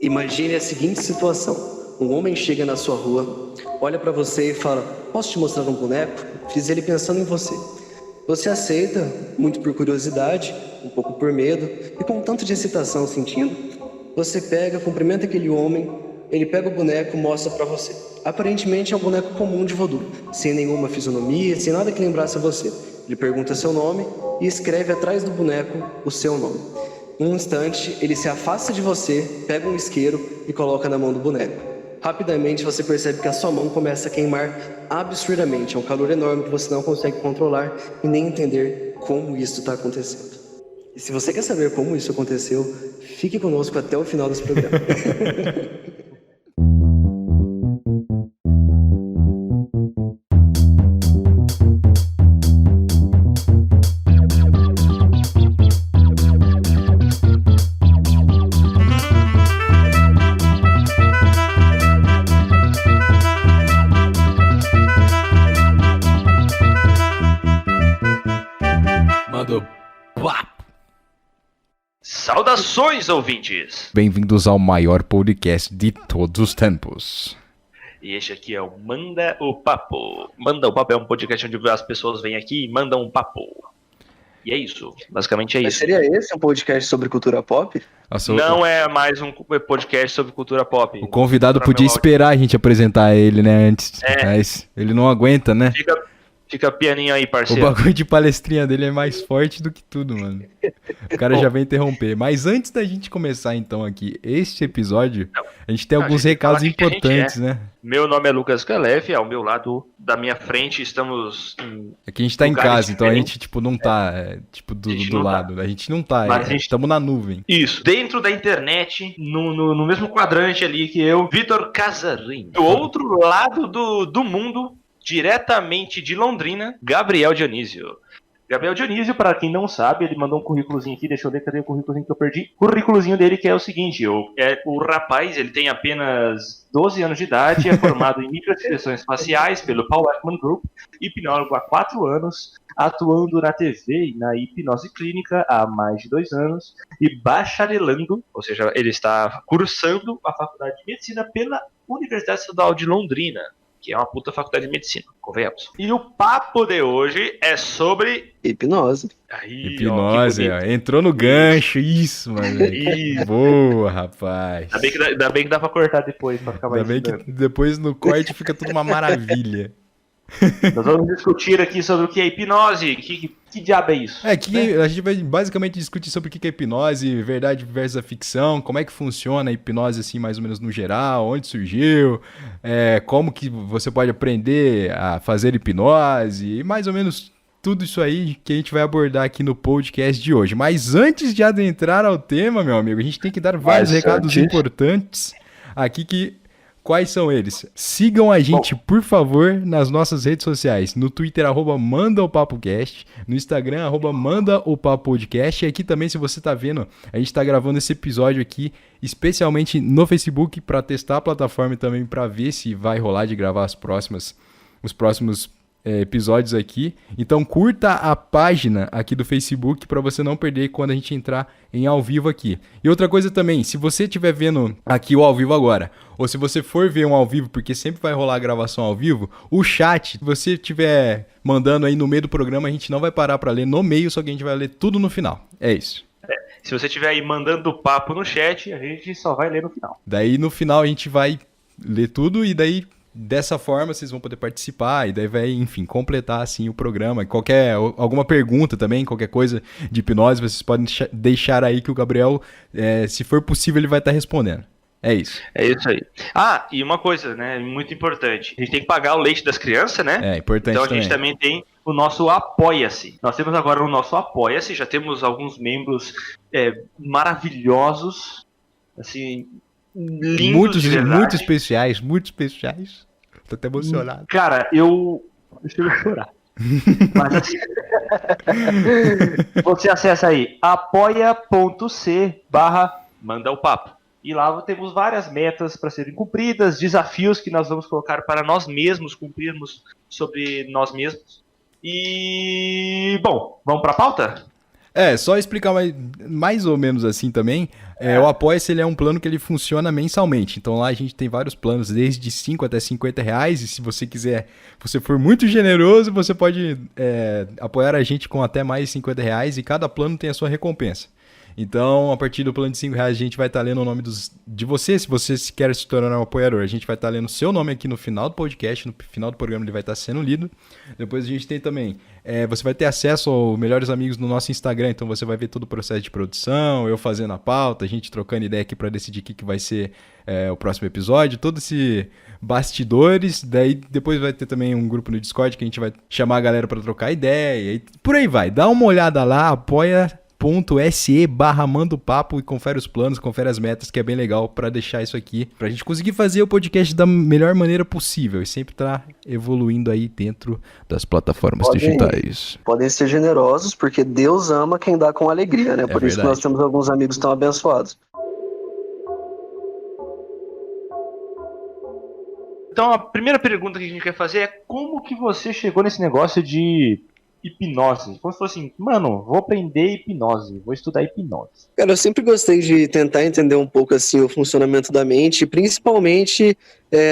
Imagine a seguinte situação. Um homem chega na sua rua, olha para você e fala: posso te mostrar um boneco? Fiz ele pensando em você. Você aceita, muito por curiosidade, um pouco por medo e com um tanto de excitação sentindo. Você pega, cumprimenta aquele homem, ele pega o boneco e mostra para você. Aparentemente é um boneco comum de voodoo, sem nenhuma fisionomia, sem nada que lembrasse você. Ele pergunta seu nome e escreve atrás do boneco o seu nome. Num instante, ele se afasta de você, pega um isqueiro e coloca na mão do boneco. Rapidamente você percebe que a sua mão começa a queimar absurdamente. É um calor enorme que você não consegue controlar e nem entender como isso está acontecendo. E se você quer saber como isso aconteceu, fique conosco até o final desse programa. Saudações, ouvintes! Bem-vindos ao maior podcast de todos os tempos. E este aqui é o Manda o Papo. Manda o Papo é um podcast onde as pessoas vêm aqui e mandam um papo. E é isso, basicamente é Mas isso. seria esse um podcast sobre cultura pop? Nossa, Não é mais um podcast sobre cultura pop. o convidado podia esperar a gente apresentar ele, né, antes. Mas ele não aguenta, né? Fica pianinho aí, O parceiro. bagulho de palestrinha dele é mais forte do que tudo, mano. O cara já vem interromper. Mas antes da gente começar, então, aqui, este episódio, a gente tem alguns recados importantes, né? Meu nome é Lucas Calef, ao meu lado, da minha frente, estamos em... Aqui a gente tá em lugares casa, então a diferentes. gente, tipo, não tá, tipo, A gente do não tá. lado. A gente não tá, Mas a gente- estamos na nuvem. Isso, dentro da internet, no mesmo quadrante ali que eu, Vitor Casarim. Do outro lado do mundo, diretamente de Londrina, Gabriel Dionísio. Gabriel Dionísio, para quem não sabe, ele mandou um currículozinho aqui, deixa eu ver, cadê o currículozinho que eu perdi? O currículozinho dele que é o seguinte, o rapaz, ele tem apenas 12 anos de idade, é formado em microexpressões faciais pelo Paul Ekman Group, hipnólogo há 4 anos, atuando na TV e na hipnose clínica há mais de 2 anos, e bacharelando, ou seja, ele está cursando a faculdade de medicina pela Universidade Estadual de Londrina, que é uma puta faculdade de medicina, convenhamos. E o papo de hoje é sobre... Hipnose. Aí, Hipnose, ó, ó, que bonito. entrou no gancho, isso, mano. Isso. Boa, rapaz. Ainda bem que dá pra cortar depois, pra ficar mais Ainda bem que dinâmico. depois no corte fica tudo uma maravilha. Nós vamos discutir aqui sobre o que é hipnose, que diabo é isso? A gente vai basicamente discutir sobre o que é hipnose, verdade versus a ficção, como é que funciona a hipnose, assim, mais ou menos no geral, onde surgiu, como que você pode aprender a fazer hipnose, e mais ou menos tudo isso aí que a gente vai abordar aqui no podcast de hoje. Mas antes de adentrar ao tema, meu amigo, a gente tem que dar vários recados importantes aqui que... Quais são eles? Sigam a gente, por favor, nas nossas redes sociais. No Twitter, @MandaOPapoCast. No Instagram, @MandaOPaPodcast. E aqui também, se você tá vendo, a gente tá gravando esse episódio aqui, especialmente no Facebook, para testar a plataforma e também para ver se vai rolar de gravar os próximos episódios aqui. Então curta a página aqui do Facebook para você não perder quando a gente entrar em ao vivo aqui. E outra coisa também, se você estiver vendo aqui o ao vivo agora, ou se você for ver um ao vivo, porque sempre vai rolar a gravação ao vivo, o chat, se você estiver mandando aí no meio do programa, a gente não vai parar para ler no meio, só que a gente vai ler tudo no final. É isso. Se você estiver aí mandando papo no chat, a gente só vai ler no final. Daí no final a gente vai ler tudo e daí dessa forma vocês vão poder participar e daí vai, enfim, completar assim o programa. Alguma pergunta também, qualquer coisa de hipnose, vocês podem deixar aí que o Gabriel, se for possível, ele vai estar respondendo. É isso. É isso aí. Ah, e uma coisa, né, muito importante. A gente tem que pagar o leite das crianças, né? É importante então a gente também tem o nosso Apoia-se. Nós temos agora o nosso Apoia-se, já temos alguns membros maravilhosos, assim, lindos de verdade. Muito especiais. Tô até emocionado. Cara, eu chego a chorar. Mas assim, você acessa aí apoia.c/mandaopapo. E lá temos várias metas para serem cumpridas, desafios que nós vamos colocar para nós mesmos cumprirmos sobre nós mesmos. E, bom, vamos para a pauta? Só explicar mais ou menos assim também. O Apoia-se ele é um plano que ele funciona mensalmente. Então lá a gente tem vários planos, desde 5 até R$ 50. E se você quiser, você for muito generoso, você pode apoiar a gente com até mais R$ 50. E cada plano tem a sua recompensa. Então, a partir do plano de R$ 5, a gente vai estar lendo o nome de você, se você quer se tornar um apoiador. A gente vai estar lendo o seu nome aqui no final do podcast, no final do programa ele vai estar sendo lido. Depois a gente tem também, você vai ter acesso aos melhores amigos no nosso Instagram, então você vai ver todo o processo de produção, eu fazendo a pauta, a gente trocando ideia aqui para decidir o que vai ser o próximo episódio, todo esse bastidores, daí depois vai ter também um grupo no Discord que a gente vai chamar a galera para trocar ideia, e por aí vai. Dá uma olhada lá, apoia.se/mandopapo e confere os planos, confere as metas, que é bem legal pra deixar isso aqui, pra gente conseguir fazer o podcast da melhor maneira possível e sempre tá evoluindo aí dentro das plataformas digitais. Podem ser generosos, porque Deus ama quem dá com alegria, né? Por isso que verdade. nós temos alguns amigos tão abençoados. Então a primeira pergunta que a gente quer fazer é como que você chegou nesse negócio de hipnose? Como se fosse assim, mano, vou aprender hipnose, vou estudar hipnose. Cara, eu sempre gostei de tentar entender um pouco assim o funcionamento da mente, principalmente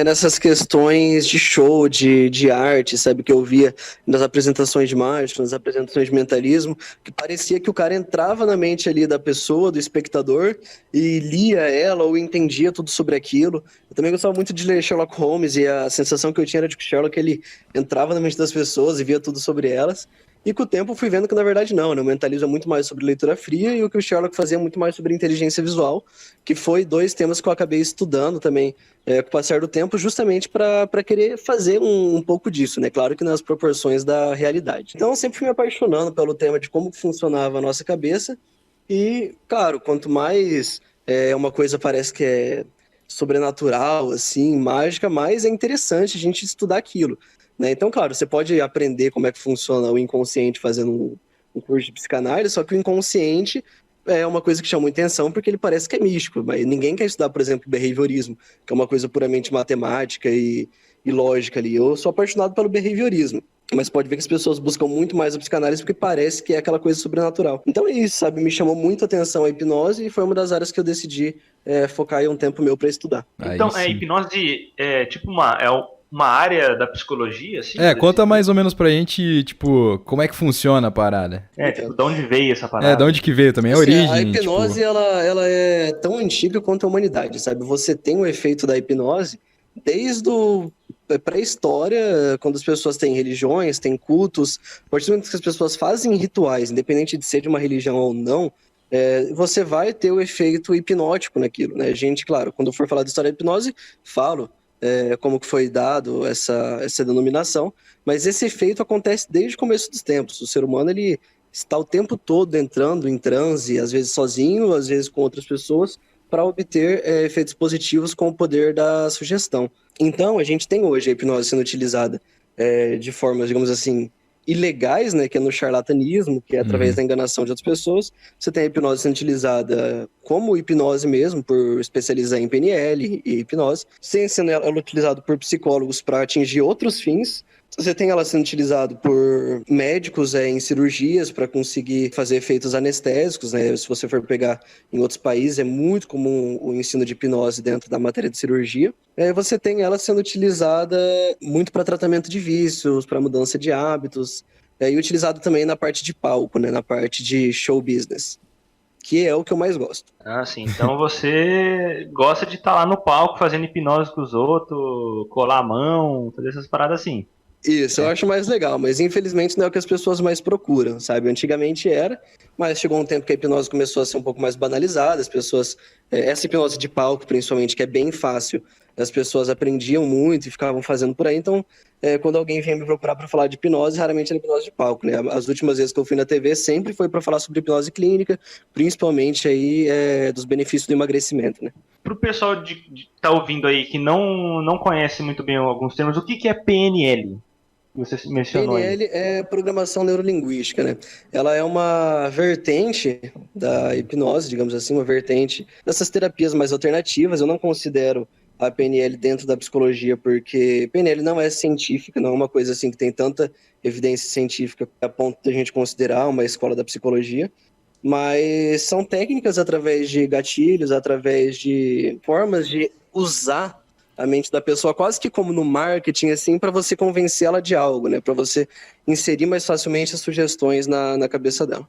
nessas questões de show, de arte, sabe? Que eu via nas apresentações de mágica, nas apresentações de mentalismo, que parecia que o cara entrava na mente ali da pessoa, do espectador, e lia ela ou entendia tudo sobre aquilo. Eu também gostava muito de ler Sherlock Holmes, e a sensação que eu tinha era de que o Sherlock ele entrava na mente das pessoas e via tudo sobre elas. E com o tempo eu fui vendo que na verdade não, né? O mentalismo é muito mais sobre leitura fria e o que o Sherlock fazia é muito mais sobre inteligência visual, que foi 2 temas que eu acabei estudando também com o passar do tempo, justamente para querer fazer um pouco disso, né? Claro que nas proporções da realidade. Então eu sempre fui me apaixonando pelo tema de como funcionava a nossa cabeça e, claro, quanto mais uma coisa parece que é sobrenatural, assim, mágica, mais é interessante a gente estudar aquilo. Né? Então, claro, você pode aprender como é que funciona o inconsciente fazendo um curso de psicanálise, só que o inconsciente é uma coisa que chama muita atenção porque ele parece que é místico, mas ninguém quer estudar, por exemplo, behaviorismo, que é uma coisa puramente matemática e lógica ali. Eu sou apaixonado pelo behaviorismo, mas pode ver que as pessoas buscam muito mais a psicanálise porque parece que é aquela coisa sobrenatural. Então é isso, sabe? Me chamou muito a atenção a hipnose e foi uma das áreas que eu decidi focar aí um tempo meu para estudar. Então, a hipnose é tipo uma área da psicologia, assim? Conta mais ou menos pra gente, tipo, como é que funciona a parada. Tipo, de onde veio essa parada? De onde que veio também, a Assim, origem. a hipnose, ela é tão antiga quanto a humanidade, sabe? Você tem o efeito da hipnose desde a pré-história, quando as pessoas têm religiões, têm cultos, a partir do momento que as pessoas fazem rituais, independente de ser de uma religião ou não, você vai ter o efeito hipnótico naquilo, né? Gente, claro, quando eu for falar da história da hipnose, falo como que foi dado essa denominação, mas esse efeito acontece desde o começo dos tempos. O ser humano, ele está o tempo todo entrando em transe, às vezes sozinho, às vezes com outras pessoas, para obter efeitos positivos com o poder da sugestão. Então, a gente tem hoje a hipnose sendo utilizada de formas, digamos assim, ilegais, né, que é no charlatanismo, que é através da enganação de outras pessoas. Você tem a hipnose sendo utilizada como hipnose mesmo, por especializar em PNL e hipnose, sendo ela utilizada por psicólogos para atingir outros fins. Você tem ela sendo utilizada por médicos em cirurgias para conseguir fazer efeitos anestésicos, né? Se você for pegar em outros países, é muito comum o ensino de hipnose dentro da matéria de cirurgia. Você tem ela sendo utilizada muito para tratamento de vícios, para mudança de hábitos, e utilizado também na parte de palco, né? Na parte de show business, que é o que eu mais gosto. Ah, sim. Então você gosta de estar lá no palco fazendo hipnose com os outros, colar a mão, fazer essas paradas assim. Isso, eu acho mais legal, mas infelizmente não é o que as pessoas mais procuram, sabe? Antigamente era, mas chegou um tempo que a hipnose começou a ser um pouco mais banalizada, as pessoas, essa hipnose de palco principalmente, que é bem fácil, as pessoas aprendiam muito e ficavam fazendo por aí, então quando alguém vem me procurar para falar de hipnose, raramente é hipnose de palco, né? As últimas vezes que eu fui na TV sempre foi para falar sobre hipnose clínica, principalmente aí dos benefícios do emagrecimento, né? Pro pessoal de tá ouvindo aí que não conhece muito bem alguns termos, o que é PNL? Você mencionou PNL é programação neurolinguística, né? Ela é uma vertente da hipnose, digamos assim, uma vertente dessas terapias mais alternativas. Eu não considero a PNL dentro da psicologia, porque PNL não é científica, não é uma coisa assim que tem tanta evidência científica a ponto de a gente considerar uma escola da psicologia. Mas são técnicas através de gatilhos, através de formas de usar a mente da pessoa, quase que como no marketing, assim, para você convencer ela de algo, né? Para você inserir mais facilmente as sugestões na cabeça dela.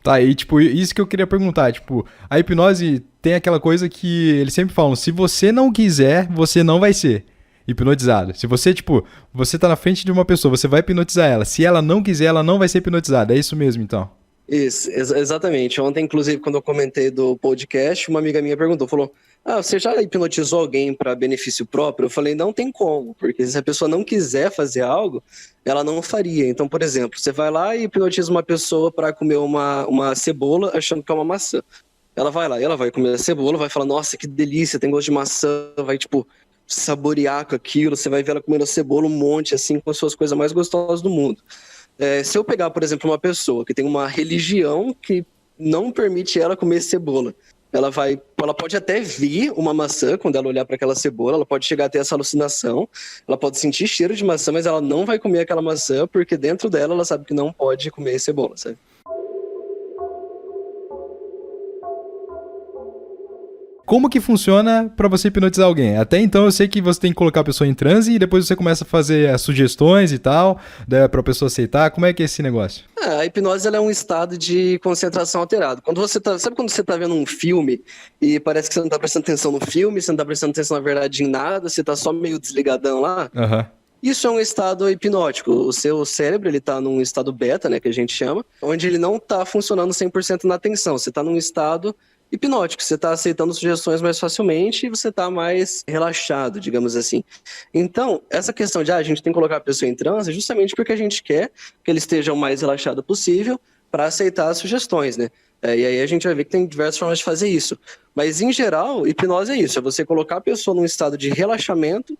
Tá, e tipo, isso que eu queria perguntar, tipo, a hipnose tem aquela coisa que eles sempre falam, se você não quiser, você não vai ser hipnotizado. Se você, tipo, você tá na frente de uma pessoa, você vai hipnotizar ela. Se ela não quiser, ela não vai ser hipnotizada. É isso mesmo, então? Isso, exatamente. Ontem, inclusive, quando eu comentei do podcast, uma amiga minha perguntou, falou, você já hipnotizou alguém para benefício próprio? Eu falei, não tem como, porque se a pessoa não quiser fazer algo, ela não faria. Então, por exemplo, você vai lá e hipnotiza uma pessoa para comer uma cebola achando que é uma maçã. Ela vai lá e ela vai comer a cebola, vai falar, nossa, que delícia, tem gosto de maçã, vai, tipo, saborear com aquilo, você vai ver ela comendo a cebola um monte, assim, com as suas coisas mais gostosas do mundo. Se eu pegar, por exemplo, uma pessoa que tem uma religião que não permite ela comer cebola, ela pode até ver uma maçã quando ela olhar para aquela cebola, ela pode chegar a ter essa alucinação, ela pode sentir cheiro de maçã, mas ela não vai comer aquela maçã porque dentro dela ela sabe que não pode comer cebola, sabe? Como que funciona pra você hipnotizar alguém? Até então eu sei que você tem que colocar a pessoa em transe e depois você começa a fazer as sugestões e tal, pra pessoa aceitar. Como é que é esse negócio? A hipnose ela é um estado de concentração alterado. Sabe quando você tá vendo um filme e parece que você não tá prestando atenção no filme, você não tá prestando atenção na verdade em nada, você tá só meio desligadão lá? Aham. Isso é um estado hipnótico. O seu cérebro, ele tá num estado beta, né, que a gente chama, onde ele não tá funcionando 100% na atenção. Você tá num estado hipnótico, você tá aceitando sugestões mais facilmente e você tá mais relaxado, digamos assim. Então, essa questão de a gente tem que colocar a pessoa em transe é justamente porque a gente quer que ele esteja o mais relaxado possível para aceitar as sugestões, né? E aí a gente vai ver que tem diversas formas de fazer isso. Mas, em geral, hipnose é isso, é você colocar a pessoa num estado de relaxamento,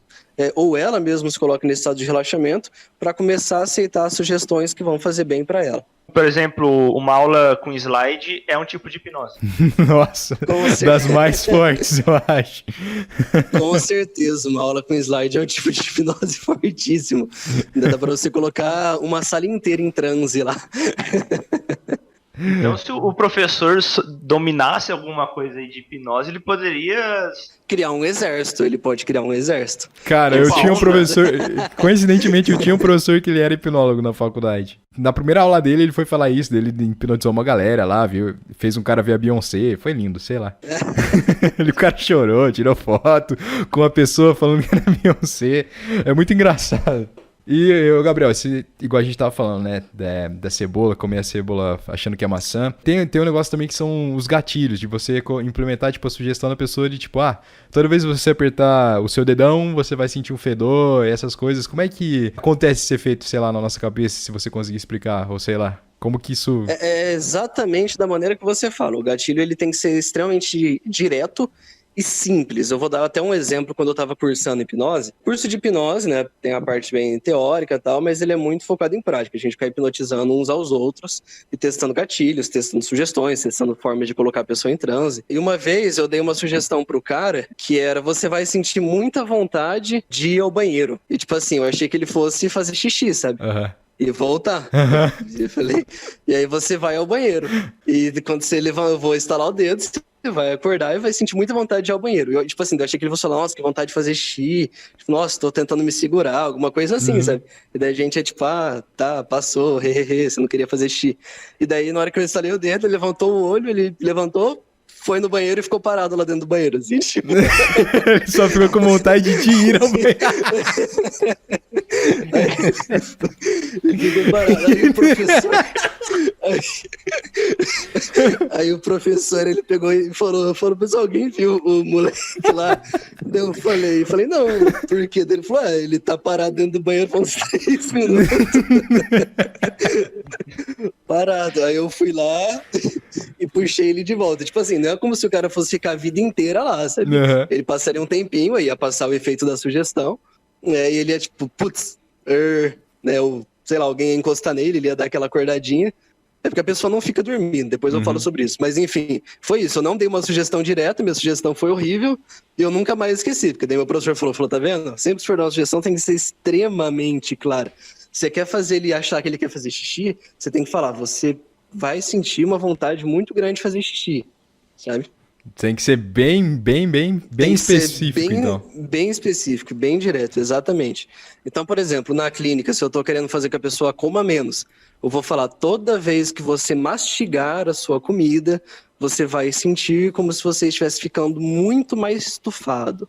ou ela mesma se coloca nesse estado de relaxamento, para começar a aceitar as sugestões que vão fazer bem para ela. Por exemplo, uma aula com slide é um tipo de hipnose. Nossa, das mais fortes, eu acho. Com certeza, uma aula com slide é um tipo de hipnose fortíssimo. Ainda dá para você colocar uma sala inteira em transe lá. Então, se o professor dominasse alguma coisa aí de hipnose, ele poderia criar um exército, ele pode criar um exército. Cara, eu tinha um professor, coincidentemente eu tinha um professor que ele era hipnólogo na faculdade. Na primeira aula dele, ele foi falar isso, ele hipnotizou uma galera lá, viu? Fez um cara ver a Beyoncé, foi lindo, sei lá. O cara chorou, tirou foto com uma pessoa falando que era Beyoncé. É muito engraçado. E, Gabriel, igual a gente tava falando, né, da cebola, comer a cebola achando que é maçã, tem um negócio também que são os gatilhos, de você implementar, tipo, a sugestão da pessoa de, tipo, toda vez que você apertar o seu dedão, você vai sentir um fedor, essas coisas. Como é que acontece esse efeito, sei lá, na nossa cabeça, se você conseguir explicar, ou sei lá, como que isso... É exatamente da maneira que você fala, o gatilho ele tem que ser extremamente direto e simples. Eu vou dar até um exemplo quando eu estava cursando hipnose. Curso de hipnose, né, tem a parte bem teórica e tal, mas ele é muito focado em prática. A gente fica hipnotizando uns aos outros e testando gatilhos, testando sugestões, testando formas de colocar a pessoa em transe. E uma vez eu dei uma sugestão pro cara que era, você vai sentir muita vontade de ir ao banheiro. E tipo assim, eu achei que ele fosse fazer xixi, sabe? E voltar. Eu falei, e aí você vai ao banheiro. E quando você levar, eu vou instalar o dedo, você vai acordar e vai sentir muita vontade de ir ao banheiro. Eu, tipo assim, eu achei que ele fosse falar, nossa, que vontade de fazer xixi. Tipo, nossa, tô tentando me segurar, alguma coisa assim, sabe? E daí a gente é tipo, tá, passou, você não queria fazer xixi. E daí, na hora que eu instalei o dedo, ele levantou o olho, ele levantou, foi no banheiro e ficou parado lá dentro do banheiro, assim, tipo... Ele só ficou com vontade de ir ao banheiro. Ele ficou parado, aí o professor... Aí o professor, ele pegou e falou, pessoal, alguém viu o moleque lá? Eu falei, não, por quê? Ele falou, ele tá parado dentro do banheiro por uns 3 minutos. Parado. Aí eu fui lá e puxei ele de volta. Tipo assim, não é como se o cara fosse ficar a vida inteira lá, sabe? Uhum. Ele passaria um tempinho, aí ia passar o efeito da sugestão, né? E ele ia tipo, putz, né? Sei lá, alguém ia encostar nele, ele ia dar aquela acordadinha. É porque a pessoa não fica dormindo, depois eu falo sobre isso. Mas enfim, foi isso. Eu não dei uma sugestão direta, minha sugestão foi horrível, e eu nunca mais esqueci. Porque daí meu professor falou, tá vendo? Sempre que for dar uma sugestão tem que ser extremamente clara. Você quer fazer ele achar que ele quer fazer xixi, você tem que falar, você vai sentir uma vontade muito grande de fazer xixi, sabe? Tem que ser bem Tem que ser específico, então. bem específico, bem direto, exatamente. Então, por exemplo, na clínica, se eu estou querendo fazer que a pessoa coma menos, eu vou falar, toda vez que você mastigar a sua comida, você vai sentir como se você estivesse ficando muito mais estufado.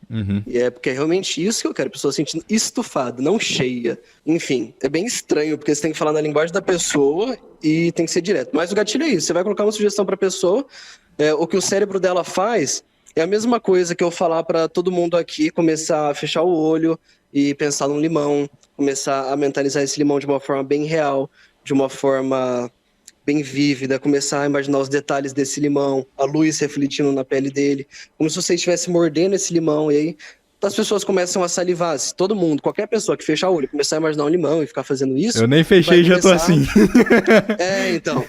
Uhum. E é porque é realmente isso que eu quero, a pessoa sentindo estufada, não cheia. Enfim, é bem estranho, porque você tem que falar na linguagem da pessoa e tem que ser direto. Mas o gatilho é isso, você vai colocar uma sugestão para a pessoa, o que o cérebro dela faz é a mesma coisa que eu falar para todo mundo aqui começar a fechar o olho e pensar num limão, começar a mentalizar esse limão de uma forma bem real, de uma forma bem vívida, começar a imaginar os detalhes desse limão, a luz refletindo na pele dele, como se você estivesse mordendo esse limão, e aí as pessoas começam a salivar. Se todo mundo, qualquer pessoa que fechar o olho, começar a imaginar um limão e ficar fazendo isso... Eu nem fechei e já tô assim. Então...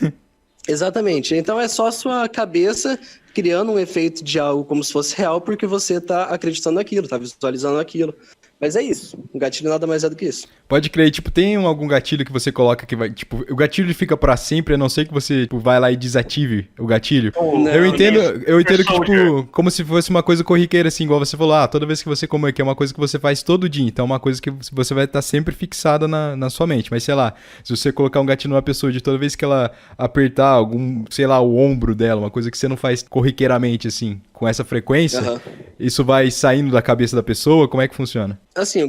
Exatamente. Então é só a sua cabeça criando um efeito de algo como se fosse real, porque você está acreditando naquilo, está visualizando aquilo. Mas é isso. O gatilho nada mais é do que isso. Pode crer, tipo, tem algum gatilho que você coloca que vai, tipo, o gatilho fica pra sempre, a não ser que você, tipo, vai lá e desative o gatilho. Não, eu entendo que, Soldier. tipo, como se fosse uma coisa corriqueira, assim, igual você falou, toda vez que você come, que é uma coisa que você faz todo dia, então é uma coisa que você vai estar sempre fixada na sua mente. Mas, sei lá, se você colocar um gatilho numa pessoa de toda vez que ela apertar algum, sei lá, o ombro dela, uma coisa que você não faz corriqueiramente, assim, com essa frequência, isso vai saindo da cabeça da pessoa, como é que funciona? Assim,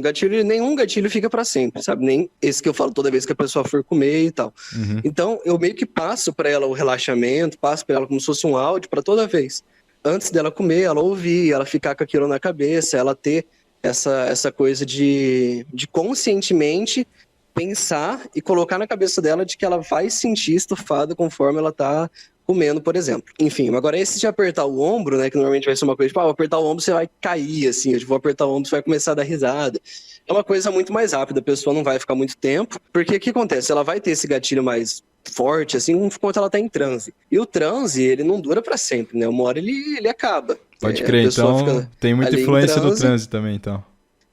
nenhum gatilho fica pra sempre, sabe? Nem esse que eu falo toda vez que a pessoa for comer e tal. Uhum. Então, eu meio que passo pra ela o relaxamento, passo pra ela como se fosse um áudio pra toda vez. Antes dela comer, ela ouvir, ela ficar com aquilo na cabeça, ela ter essa coisa de conscientemente pensar e colocar na cabeça dela de que ela vai se sentir estufada conforme ela tá comendo, por exemplo. Enfim, agora esse de apertar o ombro, né, que normalmente vai ser uma coisa, tipo, apertar o ombro você vai cair, assim, eu vou apertar o ombro você vai começar a dar risada. É uma coisa muito mais rápida, a pessoa não vai ficar muito tempo, porque o que acontece? Ela vai ter esse gatilho mais forte, assim, enquanto ela tá em transe. E o transe, ele não dura pra sempre, né, uma hora ele acaba. Pode crer, então tem muita influência do transe também, então.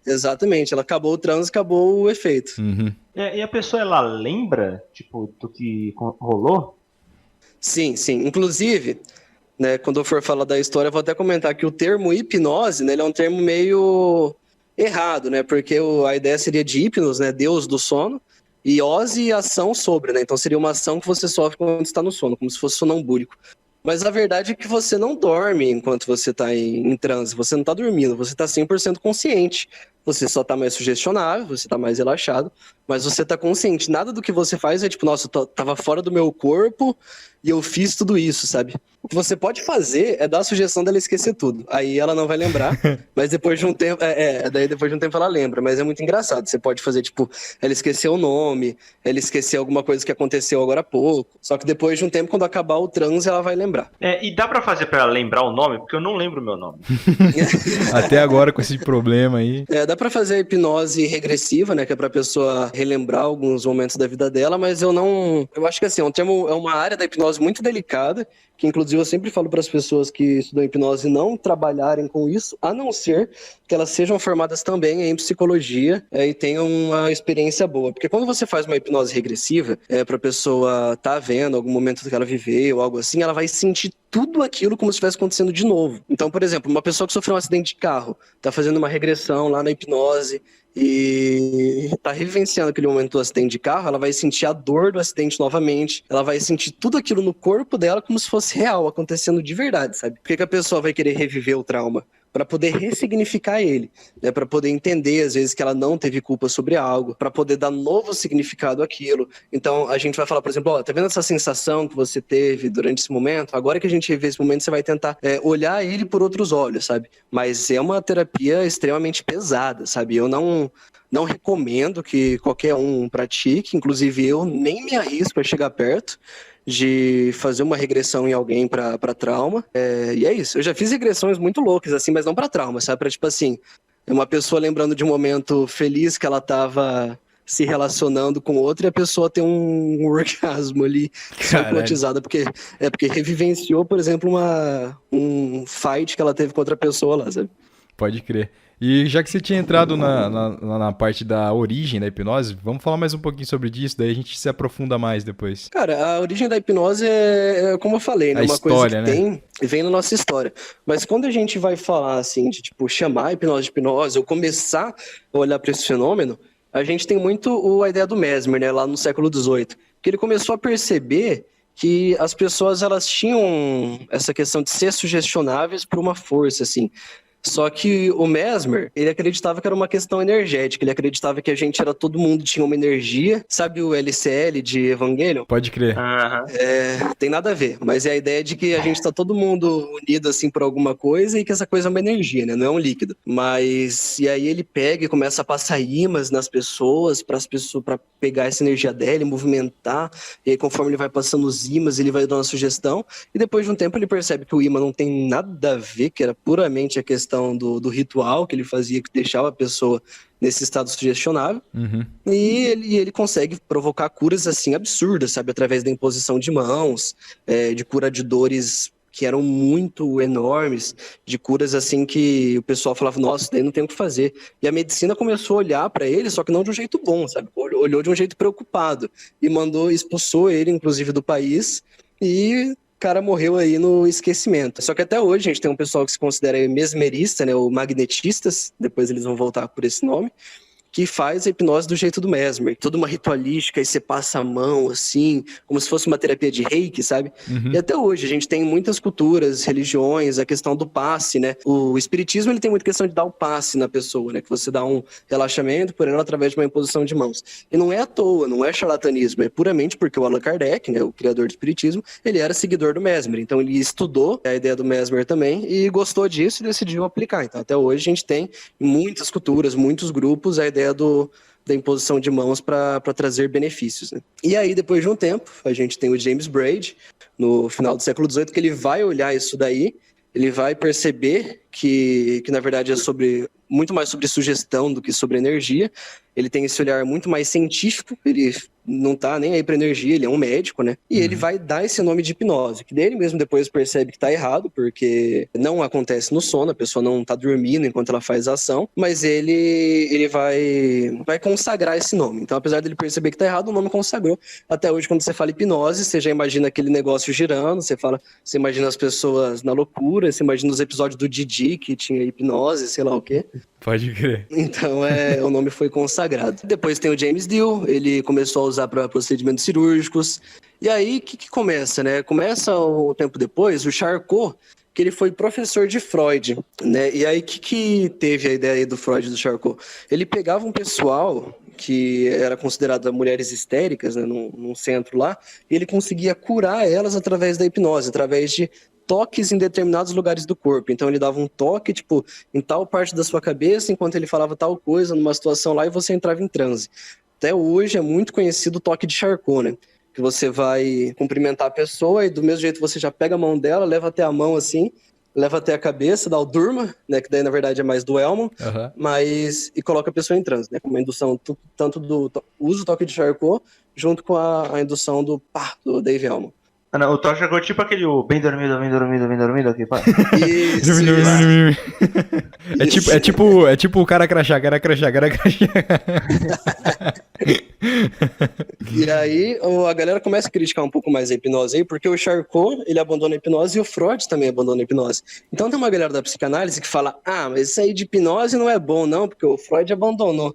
Exatamente, ela acabou o transe, acabou o efeito. Uhum. E a pessoa, ela lembra, tipo, do que rolou? Sim. Inclusive, né, quando eu for falar da história, eu vou até comentar que o termo hipnose, né, ele é um termo meio errado, né? Porque a ideia seria de hipnos, né? Deus do sono, e ose, ação sobre, né? Então seria uma ação que você sofre quando está no sono, como se fosse sonambúlico. Mas a verdade é que você não dorme enquanto você está em transe, você não está dormindo, você está 100% consciente. Você só está mais sugestionável, você está mais relaxado, mas você está consciente. Nada do que você faz é tipo, nossa, eu tava fora do meu corpo e eu fiz tudo isso, sabe? O que você pode fazer é dar a sugestão dela esquecer tudo. Aí ela não vai lembrar, mas depois de um tempo, daí depois de um tempo ela lembra. Mas é muito engraçado. Você pode fazer, tipo, ela esquecer o nome, ela esquecer alguma coisa que aconteceu agora há pouco. Só que depois de um tempo, quando acabar o transe, ela vai lembrar. E dá pra fazer pra ela lembrar o nome? Porque eu não lembro o meu nome. Até agora com esse problema aí. Dá pra fazer a hipnose regressiva, né, que é pra pessoa relembrar alguns momentos da vida dela, mas eu acho que assim, é uma área da hipnose muito delicada, que inclusive eu sempre falo para as pessoas que estudam hipnose não trabalharem com isso, a não ser que elas sejam formadas também em psicologia e tenham uma experiência boa. Porque quando você faz uma hipnose regressiva, pra pessoa tá vendo algum momento que ela viveu ou algo assim, ela vai sentir tudo aquilo como se estivesse acontecendo de novo. Então, por exemplo, uma pessoa que sofreu um acidente de carro, tá fazendo uma regressão lá na hipnose e tá revivenciando aquele momento do acidente de carro, ela vai sentir a dor do acidente novamente, ela vai sentir tudo aquilo no corpo dela como se fosse real, acontecendo de verdade, sabe? Por que a pessoa vai querer reviver o trauma? Para poder ressignificar ele, né? Para poder entender, às vezes, que ela não teve culpa sobre algo, para poder dar novo significado àquilo. Então, a gente vai falar, por exemplo, tá vendo essa sensação que você teve durante esse momento? Agora que a gente revive esse momento, você vai tentar olhar ele por outros olhos, sabe? Mas é uma terapia extremamente pesada, sabe? Eu não recomendo que qualquer um pratique, inclusive eu nem me arrisco a chegar perto de fazer uma regressão em alguém pra trauma. E é isso. Eu já fiz regressões muito loucas, assim, mas não pra trauma, sabe? Pra, tipo assim, uma pessoa lembrando de um momento feliz que ela tava se relacionando com outra e a pessoa tem um orgasmo ali, hipnotizada, porque revivenciou, por exemplo, um fight que ela teve com outra pessoa lá, sabe? Pode crer. E já que você tinha entrado na parte da origem da hipnose, vamos falar mais um pouquinho sobre isso, daí a gente se aprofunda mais depois. Cara, a origem da hipnose é como eu falei, né? A Uma coisa história, que né? tem e vem na nossa história. Mas quando a gente vai falar, assim, de, tipo, chamar a hipnose de hipnose ou começar a olhar para esse fenômeno, a gente tem muito a ideia do Mesmer, né? Lá no século XVIII. Que ele começou a perceber que as pessoas, elas tinham essa questão de ser sugestionáveis por uma força, assim. Só que o Mesmer, ele acreditava que era uma questão energética, ele acreditava que a gente era, todo mundo tinha uma energia, sabe o LCL de Evangelion? Pode crer. Aham. Tem nada a ver, mas é a ideia de que a gente tá todo mundo unido assim por alguma coisa e que essa coisa é uma energia, né? Não é um líquido. Mas e aí ele pega e começa a passar ímãs nas pessoas para pegar essa energia dela e movimentar. E aí, conforme ele vai passando os ímãs, ele vai dando uma sugestão e depois de um tempo ele percebe que o ímã não tem nada a ver, que era puramente a questão do ritual que ele fazia, que deixava a pessoa nesse estado sugestionável. Uhum. E ele consegue provocar curas assim absurdas, sabe? Através da imposição de mãos, de cura de dores que eram muito enormes, de curas assim que o pessoal falava, nossa, isso daí não tem o que fazer. E a medicina começou a olhar para ele, só que não de um jeito bom, sabe? Olhou de um jeito preocupado e expulsou ele, inclusive, do país. E o cara morreu aí no esquecimento. Só que até hoje a gente tem um pessoal que se considera mesmerista, né? Ou magnetistas, depois eles vão voltar por esse nome, que faz a hipnose do jeito do Mesmer. Toda uma ritualística, e você passa a mão, assim, como se fosse uma terapia de reiki, sabe? Uhum. E até hoje a gente tem muitas culturas, religiões, a questão do passe, né? O espiritismo, ele tem muita questão de dar o passe na pessoa, né? Que você dá um relaxamento por ela através de uma imposição de mãos. E não é à toa, não é charlatanismo, é puramente porque o Allan Kardec, né, o criador do espiritismo, ele era seguidor do Mesmer. Então ele estudou a ideia do Mesmer também e gostou disso e decidiu aplicar. Então até hoje a gente tem em muitas culturas, muitos grupos, a ideia da imposição de mãos para trazer benefícios, né? E aí, depois de um tempo, a gente tem o James Braid, no final do século XVIII, que ele vai olhar isso daí, ele vai perceber que na verdade é muito mais sobre sugestão do que sobre energia. Ele tem esse olhar muito mais científico, ele não tá nem aí para energia, ele é um médico, né? E ele vai dar esse nome de hipnose, que dele mesmo depois percebe que tá errado, porque não acontece no sono, a pessoa não tá dormindo enquanto ela faz a ação, mas ele vai consagrar esse nome. Então, apesar dele perceber que tá errado, o nome consagrou. Até hoje, quando você fala hipnose, você já imagina aquele negócio girando, você imagina as pessoas na loucura, você imagina os episódios do Didi, que tinha hipnose, sei lá o quê. Pode crer. Então, o nome foi consagrado. Depois tem o James Deal, ele começou a usar para procedimentos cirúrgicos. E aí, o que começa, né? Começa um tempo depois, o Charcot, que ele foi professor de Freud, né? E aí, o que teve a ideia aí do Freud e do Charcot? Ele pegava um pessoal que era considerado mulheres histéricas, né, num centro lá, e ele conseguia curar elas através da hipnose, através de toques em determinados lugares do corpo. Então ele dava um toque, tipo, em tal parte da sua cabeça, enquanto ele falava tal coisa numa situação lá, e você entrava em transe. Até hoje é muito conhecido o toque de Charcot, né? Que você vai cumprimentar a pessoa e do mesmo jeito você já pega a mão dela, leva até a mão assim, leva até a cabeça, dá o durma, né? Que daí na verdade é mais do Elmo, e coloca a pessoa em transe, né? Com uma indução tanto usa o toque de Charcot junto com a indução do Dave Elmo. Ah, não, o Thor jogou tipo aquele bem dormido aqui, pá. Isso. É tipo o cara crachá. E aí a galera começa a criticar um pouco mais a hipnose aí, porque o Charcot, ele abandona a hipnose e o Freud também abandona a hipnose. Então tem uma galera da psicanálise que fala, mas isso aí de hipnose não é bom não, porque o Freud abandonou.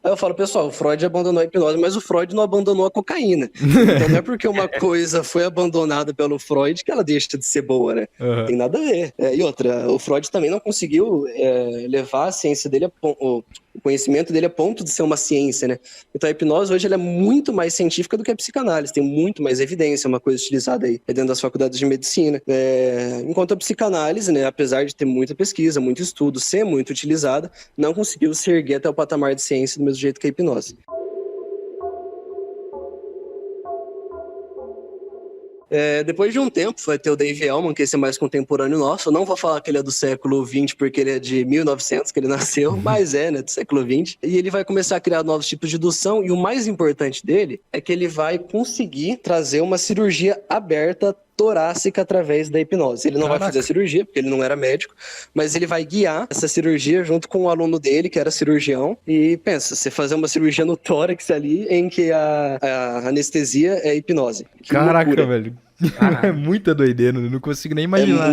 Aí eu falo, pessoal, o Freud abandonou a hipnose, mas o Freud não abandonou a cocaína. Então não é porque uma coisa foi abandonada pelo Freud que ela deixa de ser boa, né? Uhum. Tem nada a ver. E outra, o Freud também não conseguiu levar a ciência dele, o conhecimento dele a ponto de ser uma ciência, né? Então a hipnose hoje ela é muito mais científica do que a psicanálise, tem muito mais evidência, uma coisa utilizada aí dentro das faculdades de medicina. Enquanto a psicanálise, né, apesar de ter muita pesquisa, muito estudo, ser muito utilizada, não conseguiu se erguer até o patamar de ciência do mesmo jeito que a hipnose. Depois de um tempo, vai ter o Dave Elman, que esse é mais contemporâneo nosso. Eu não vou falar que ele é do século XX, porque ele é de 1900 que ele nasceu, mas né, do século XX. E ele vai começar a criar novos tipos de indução, e o mais importante dele é que ele vai conseguir trazer uma cirurgia aberta torácica através da hipnose. Ele não vai Caraca. fazer a cirurgia, porque ele não era médico, mas ele vai guiar essa cirurgia junto com o aluno dele, que era cirurgião. E pensa, você fazer uma cirurgia no tórax ali, em que a anestesia é hipnose. Que Caraca, loucura. velho. É muita doideira, eu não consigo nem imaginar. É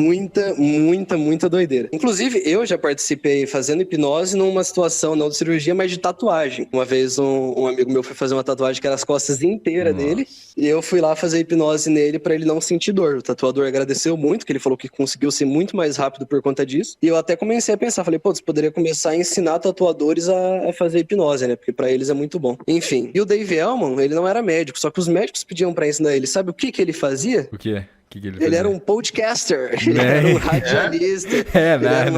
muita doideira. Inclusive, eu já participei fazendo hipnose numa situação não de cirurgia, mas de tatuagem. Uma vez um amigo meu foi fazer uma tatuagem que era as costas inteiras dele, e eu fui lá fazer hipnose nele pra ele não sentir dor. O tatuador agradeceu muito, que ele falou que conseguiu ser muito mais rápido por conta disso. E eu até comecei a pensar, falei, pô, você poderia começar a ensinar tatuadores a fazer hipnose, né? Porque pra eles é muito bom. Enfim, e o Dave Elman, ele não era médico, só que os médicos pediam pra ensinar ele. Sabe o que ele fazia? O quê? O que ele Ele fazia? era um podcaster, ele era um radialista, ele era um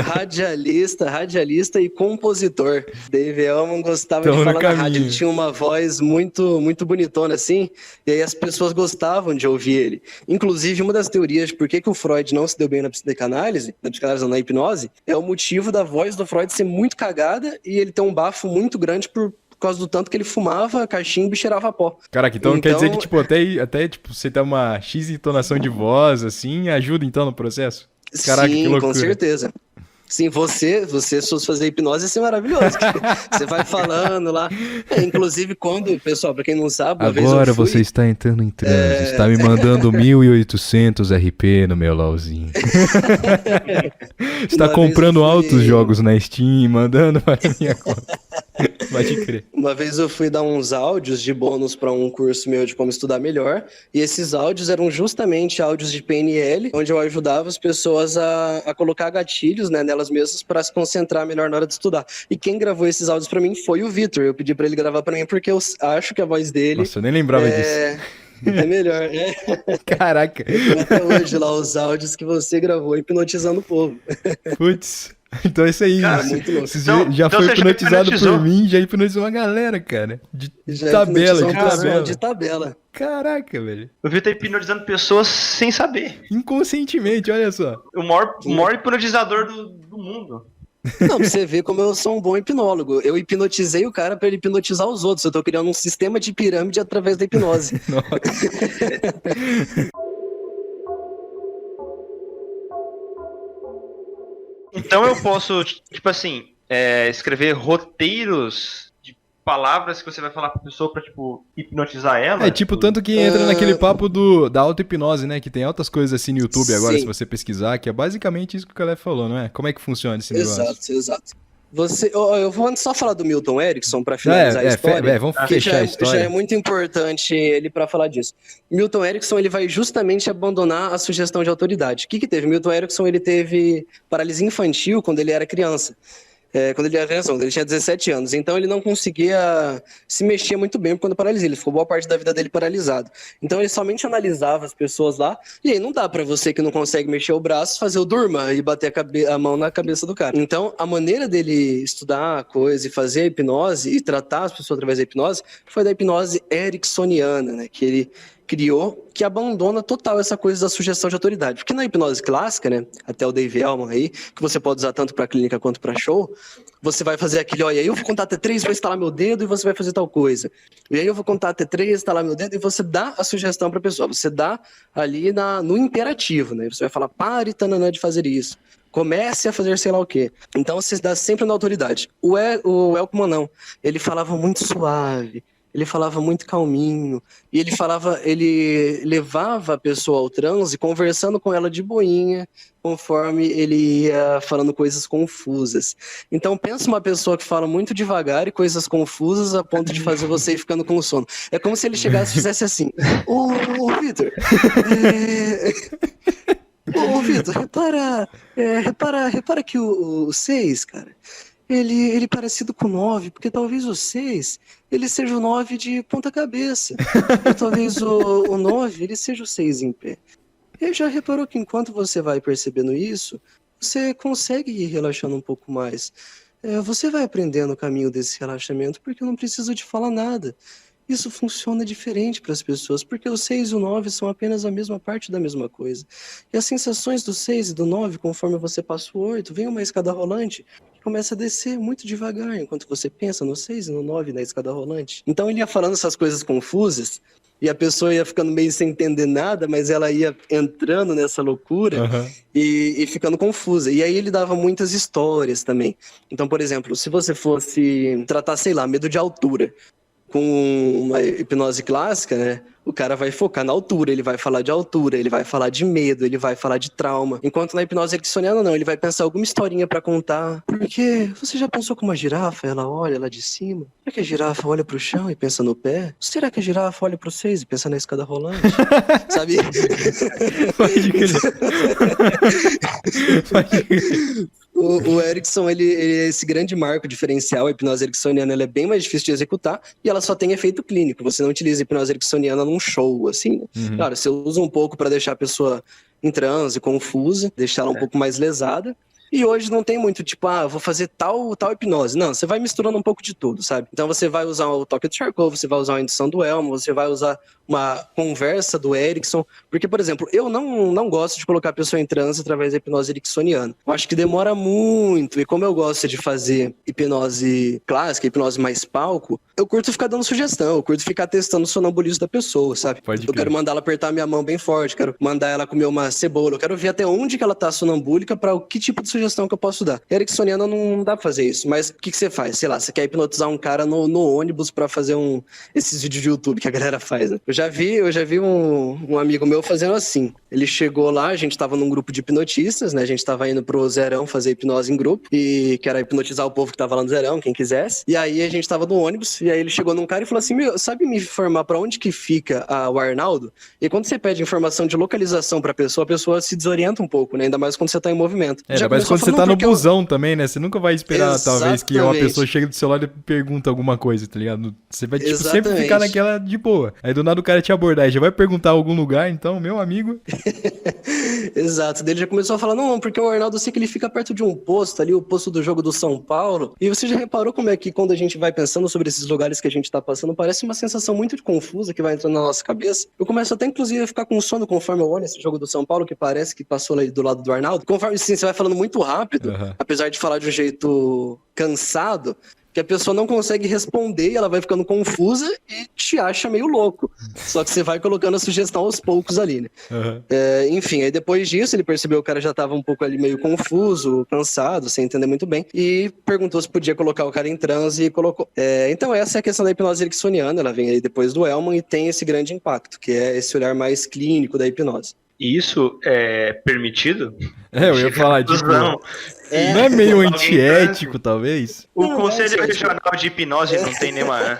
radialista e compositor. Dave Elman gostava Tamo de no falar na rádio, caminho. ele tinha uma voz muito bonitona assim, e aí as pessoas gostavam de ouvir ele. Inclusive, uma das teorias de por que o Freud não se deu bem na psicanálise não, na hipnose, é o motivo da voz do Freud ser muito cagada e ele ter um bafo muito grande por causa do tanto que ele fumava cachimbo e cheirava pó. Caraca, então quer dizer que, tipo, até tipo, você ter uma X entonação de voz, assim, ajuda, então, no processo? Caraca, Sim, que loucura. com certeza. Sim, você se fosse fazer hipnose, ia ser maravilhoso. Você vai falando lá. Inclusive, pessoal, pra quem não sabe, uma vez Agora eu fui... você está entrando em transe, está me mandando 1800 RP no meu LOLzinho. Está Uma comprando vez eu fui- altos jogos na Steam, mandando para minha conta. Pode crer. Uma vez eu fui dar uns áudios de bônus para um curso meu de como estudar melhor, e esses áudios eram justamente áudios de PNL, onde eu ajudava as pessoas a colocar gatilhos, né, nelas mesmas para se concentrar melhor na hora de estudar. E quem gravou esses áudios para mim foi o Vitor. Eu pedi para ele gravar para mim porque eu acho que a voz dele Nossa, eu nem lembrava disso. é melhor. É. Caraca. Até hoje lá os áudios que você gravou hipnotizando o povo. Putz. Então é isso aí. Cara, muito louco. Você Então- já então foi você já hipnotizado hipnotizou. por mim, já hipnotizou uma galera, cara. De Já tabela, hipnotizou de uma pessoa tabela. de tabela. Caraca, velho. Eu vi tá hipnotizando pessoas sem saber. Inconscientemente, olha só. O maior hipnotizador do mundo. Não, pra você ver como eu sou um bom hipnólogo. Eu hipnotizei o cara pra ele hipnotizar os outros. Eu tô criando um sistema de pirâmide através da hipnose. Então eu posso, tipo assim, escrever roteiros de palavras que você vai falar pra pessoa pra, tipo, hipnotizar ela. É, tipo, tanto que entra naquele papo da auto-hipnose, né? Que tem altas coisas assim no YouTube agora, Sim. se você pesquisar, que é basicamente isso que o Caleb falou, não é? Como é que funciona esse negócio? Exato. Eu vou só falar do Milton Erickson pra finalizar a história. Vamos Que fechar a história. já é muito importante ele para falar disso. Milton Erickson ele vai justamente abandonar a sugestão de autoridade. O que teve? Milton Erickson ele teve paralisia infantil quando ele era criança. Quando ele era criança, quando ele tinha 17 anos. Então ele não conseguia se mexer muito bem quando paralisia. Ele ficou boa parte da vida dele paralisado. Então ele somente analisava as pessoas lá. E aí não dá pra você que não consegue mexer o braço fazer o durma e bater a mão na cabeça do cara. Então a maneira dele estudar a coisa e fazer a hipnose e tratar as pessoas através da hipnose foi da hipnose ericksoniana, né? Que ele criou, que abandona total essa coisa da sugestão de autoridade. Porque na hipnose clássica, né, até o Dave Elman aí, que você pode usar tanto para clínica quanto para show, você vai fazer aquele, olha, eu vou contar até 3, vou instalar meu dedo e você vai fazer tal coisa. E aí eu vou contar até 3, instalar meu dedo e você dá a sugestão para a pessoa, você dá ali no imperativo, né? Você vai falar, pare, tananã, de fazer isso. Comece a fazer sei lá o quê. Então você dá sempre na autoridade. O Elkman não. Ele falava muito suave. Ele falava muito calminho, e ele levava a pessoa ao transe, conversando com ela de boinha, conforme ele ia falando coisas confusas. Então pensa uma pessoa que fala muito devagar e coisas confusas a ponto de fazer você ir ficando com sono. É como se ele chegasse e fizesse assim, ô Vitor, ô Vitor, repara que o 6, cara, ele é parecido com o 9, porque talvez o 6 ele seja o 9 de ponta cabeça. Ou talvez o 9 ele seja o 6 em pé. E já reparou que enquanto você vai percebendo isso, você consegue ir relaxando um pouco mais. Você vai aprendendo o caminho desse relaxamento porque eu não preciso te falar nada. Isso funciona diferente para as pessoas, porque o 6 e o 9 são apenas a mesma parte da mesma coisa. E as sensações do 6 e do 9, conforme você passa o 8, vem uma escada rolante que começa a descer muito devagar, enquanto você pensa no 6 e no 9 na escada rolante. Então ele ia falando essas coisas confusas, e a pessoa ia ficando meio sem entender nada, mas ela ia entrando nessa loucura e ficando confusa. E aí ele dava muitas histórias também. Então, por exemplo, se você fosse tratar, sei lá, medo de altura, com uma hipnose clássica, né? O cara vai focar na altura, ele vai falar de altura, ele vai falar de medo, ele vai falar de trauma. Enquanto na hipnose ericksoniana, não, ele vai pensar alguma historinha pra contar. Porque você já pensou como a girafa, ela olha lá de cima? Será que a girafa olha pro chão e pensa no pé? Será que a girafa olha pro seis e pensa na escada rolante? Sabe? Pode crer. Pode crer. O Erickson, ele é esse grande marco diferencial. A hipnose ericksoniana ela é bem mais difícil de executar e ela só tem efeito clínico. Você não utiliza a hipnose ericksoniana num show, assim, né? Claro, você usa um pouco para deixar a pessoa em transe, confusa, deixar ela um pouco mais lesada. E hoje não tem muito, tipo, vou fazer tal hipnose. Não, você vai misturando um pouco de tudo, sabe? Então você vai usar o toque do Charcot, você vai usar a indução do Elmo, você vai usar uma conversa do Erickson. Porque, por exemplo, eu não gosto de colocar a pessoa em transe através da hipnose ericksoniana. Eu acho que demora muito. E como eu gosto de fazer hipnose clássica, hipnose mais palco, eu curto ficar dando sugestão, eu curto ficar testando o sonambulismo da pessoa, sabe? Eu quero mandar ela apertar a minha mão bem forte, quero mandar ela comer uma cebola, eu quero ver até onde que ela tá sonambúlica para o que tipo de sugestão que eu posso dar. Ericksoniana não dá pra fazer isso, mas o que você faz? Sei lá, você quer hipnotizar um cara no ônibus pra fazer esses vídeos de YouTube que a galera faz, né? Eu já vi um amigo meu fazendo assim. Ele chegou lá, a gente tava num grupo de hipnotistas, né? A gente tava indo pro Zerão fazer hipnose em grupo, e que era hipnotizar o povo que tava lá no Zerão, quem quisesse. E aí a gente tava no ônibus, e aí ele chegou num cara e falou assim, sabe me informar pra onde que fica o Arnaldo? E quando você pede informação de localização pra pessoa, a pessoa se desorienta um pouco, né? Ainda mais quando você tá em movimento. Ainda mais quando você tá no busão também, né? Você nunca vai esperar, talvez, que uma pessoa chegue do seu lado e pergunta alguma coisa, tá ligado? Você vai, tipo, sempre ficar naquela de boa. Aí do nada o cara te abordar e já vai perguntar algum lugar, então, meu amigo... Exato. Daí ele já começou a falar, não, porque o Arnaldo, eu sei que ele fica perto de um posto ali, o posto do jogo do São Paulo. E você já reparou como é que quando a gente vai pensando sobre esses lugares que a gente tá passando, parece uma sensação muito confusa que vai entrando na nossa cabeça. Eu começo até, inclusive, a ficar com sono conforme eu olho esse jogo do São Paulo, que parece que passou ali do lado do Arnaldo. Conforme, assim, você vai falando muito rápido, apesar de falar de um jeito cansado, que a pessoa não consegue responder e ela vai ficando confusa e te acha meio louco. Só que você vai colocando a sugestão aos poucos ali, né? Enfim, aí depois disso ele percebeu que o cara já tava um pouco ali meio confuso, cansado, sem entender muito bem, e perguntou se podia colocar o cara em transe e colocou. Então essa é a questão da hipnose ericksoniana, ela vem aí depois do Elman e tem esse grande impacto, que é esse olhar mais clínico da hipnose. E isso é permitido? Eu ia falar, tipo... Não é meio antiético, talvez? O Conselho Regional de Hipnose não tem nenhuma...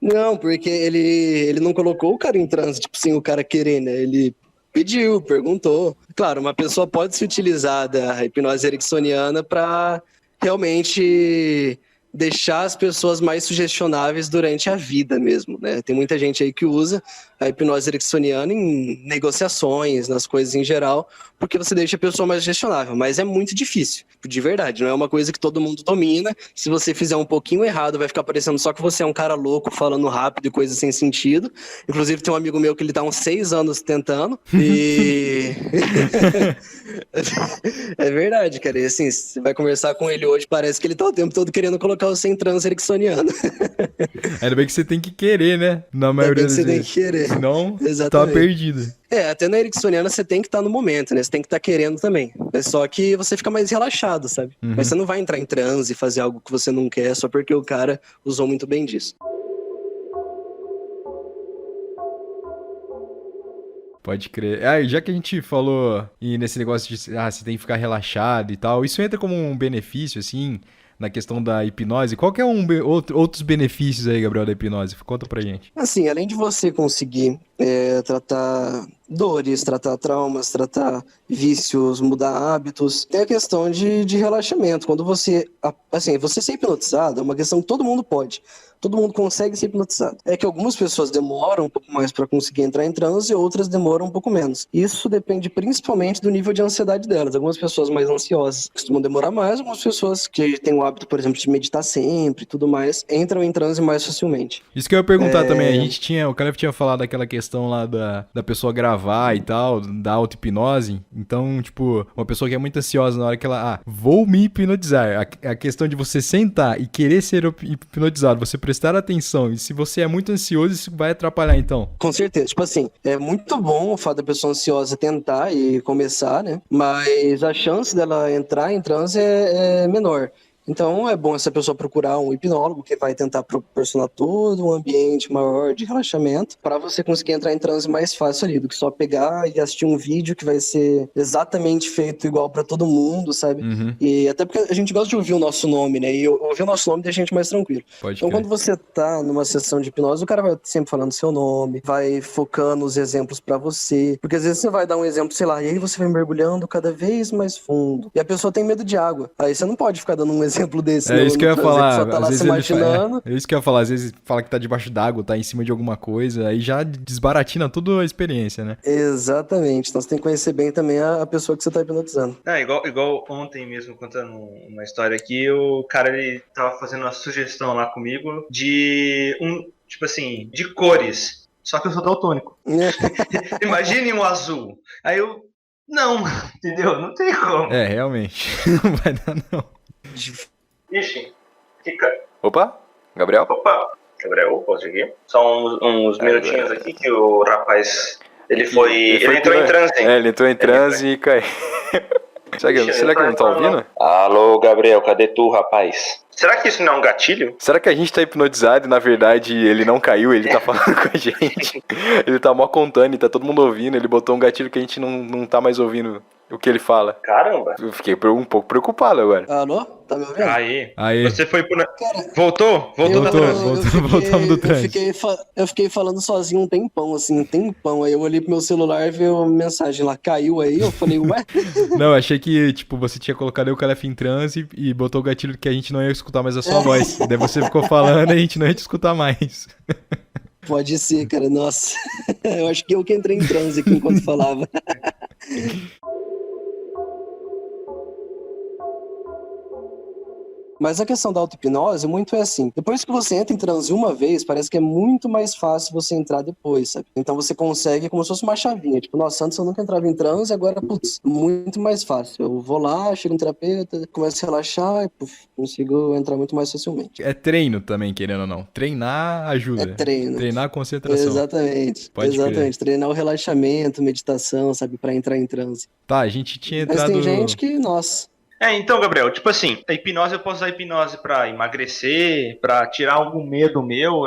Não, porque ele não colocou o cara em transe, tipo, sem o cara querer, né? Ele pediu, perguntou. Claro, uma pessoa pode se utilizar da hipnose ericksoniana para realmente deixar as pessoas mais sugestionáveis durante a vida mesmo, né? Tem muita gente aí que usa a hipnose ericksoniana em negociações, nas coisas em geral, porque você deixa a pessoa mais sugestionável, mas é muito difícil, de verdade, não é uma coisa que todo mundo domina. Se você fizer um pouquinho errado, vai ficar parecendo só que você é um cara louco, falando rápido e coisas sem sentido. Inclusive tem um amigo meu que ele tá há uns 6 anos tentando, e... É verdade, cara, e assim, você vai conversar com ele hoje, parece que ele tá o tempo todo querendo colocar você em transe ericksoniano. Ainda bem que você tem que querer, né? Na maioria das vezes. Você tem que querer. Senão, tá perdido. Até na ericksoniana você tem que estar no momento, né? Você tem que estar querendo também. É só que você fica mais relaxado, sabe? Mas você não vai entrar em transe e fazer algo que você não quer só porque o cara usou muito bem disso. Pode crer. Já que a gente falou nesse negócio de você tem que ficar relaxado e tal, isso entra como um benefício, assim, na questão da hipnose. Qual que é outros benefícios aí, Gabriel, da hipnose? Conta pra gente. Assim, além de você conseguir tratar dores, tratar traumas, tratar vícios, mudar hábitos, tem a questão de relaxamento. Quando você ser hipnotizado é uma questão que todo mundo pode. Todo mundo consegue ser hipnotizado. É que algumas pessoas demoram um pouco mais para conseguir entrar em transe e outras demoram um pouco menos. Isso depende principalmente do nível de ansiedade delas. Algumas pessoas mais ansiosas costumam demorar mais, algumas pessoas que têm o hábito, por exemplo, de meditar sempre e tudo mais, entram em transe mais facilmente. Isso que eu ia perguntar também. O Caleb tinha falado daquela questão questão lá da pessoa gravar e tal, da auto-hipnose. Então, tipo, uma pessoa que é muito ansiosa na hora que ela, vou me hipnotizar. A questão de você sentar e querer ser hipnotizado, você prestar atenção, e se você é muito ansioso, isso vai atrapalhar, então. Com certeza. Tipo assim, é muito bom o fato da pessoa ansiosa tentar e começar, né? Mas a chance dela entrar em transe é menor. Então é bom essa pessoa procurar um hipnólogo que vai tentar proporcionar todo um ambiente maior de relaxamento para você conseguir entrar em transe mais fácil ali, do que só pegar e assistir um vídeo que vai ser exatamente feito igual para todo mundo, sabe? Uhum. E até porque a gente gosta de ouvir o nosso nome, né? E ouvir o nosso nome deixa a gente mais tranquilo. Pode Então crer. quando você tá numa sessão de hipnose, o cara vai sempre falando seu nome, vai focando os exemplos para você, porque às vezes você vai dar um exemplo, sei lá, e aí você vai mergulhando cada vez mais fundo. E a pessoa tem medo de água. Aí você não pode ficar dando um exemplo desse, É isso que eu ia falar. A pessoa tá lá se imaginando. É isso que eu ia falar. Às vezes fala que tá debaixo d'água, tá em cima de alguma coisa, aí já desbaratina toda a experiência, né? Exatamente. Então você tem que conhecer bem também a pessoa que você tá hipnotizando. Igual ontem mesmo, contando uma história aqui, o cara, ele tava fazendo uma sugestão lá comigo de tipo assim, de cores. Só que eu sou daltônico. Imagine um azul. Aí eu, não, entendeu? Não tem como. É, realmente. Não vai dar, não. Ixi, Opa, Gabriel? Opa, Gabriel, posso ir aqui? Só uns minutinhos aqui que o rapaz, ele entrou em transe. Ele entrou em transe e caiu. Será que ele não tá ouvindo? Alô, Gabriel, cadê tu, rapaz? Será que isso não é um gatilho? Será que a gente tá hipnotizado e na verdade ele não caiu, ele tá falando com a gente? Ele tá mó contando e tá todo mundo ouvindo, ele botou um gatilho que a gente não tá mais ouvindo o que ele fala. Caramba. Eu fiquei um pouco preocupado agora. Alô? Tá me ouvindo? Aí. Você foi pro... Cara, Voltamos do transe. Eu fiquei falando sozinho um tempão. Aí eu olhei pro meu celular e vi uma mensagem lá, caiu aí, eu falei, ué? Não, eu achei que, tipo, você tinha colocado o Calef em transe e botou o gatilho que a gente não ia escutar mais a sua voz. Daí você ficou falando e a gente não ia te escutar mais. Pode ser, cara, nossa. Eu acho que eu que entrei em transe aqui enquanto falava. Mas a questão da auto-hipnose muito é assim, depois que você entra em transe uma vez, parece que é muito mais fácil você entrar depois, sabe? Então você consegue, como se fosse uma chavinha, tipo, nossa, antes eu nunca entrava em transe, agora, putz, muito mais fácil. Eu vou lá, chego no terapeuta, começo a relaxar e, puf, consigo entrar muito mais facilmente. É treino também, querendo ou não. Treinar ajuda. É treino. Treinar a concentração. Exatamente. Pode crer. Treinar o relaxamento, meditação, sabe, pra entrar em transe. Tá, a gente tinha Mas entrado... tem gente que, nossa... Então, Gabriel, tipo assim, a hipnose, eu posso usar a hipnose pra emagrecer, pra tirar algum medo meu,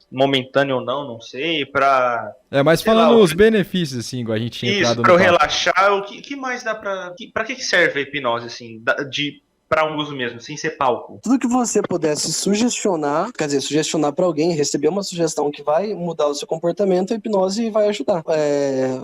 momentâneo ou não sei, pra... mas falando os benefícios, assim, igual a gente tinha entrado Isso, pra eu no papo. relaxar, o que mais dá pra que serve a hipnose, assim, pra um uso mesmo, sem ser palco? Tudo que você pudesse sugestionar pra alguém, receber uma sugestão que vai mudar o seu comportamento, a hipnose vai ajudar.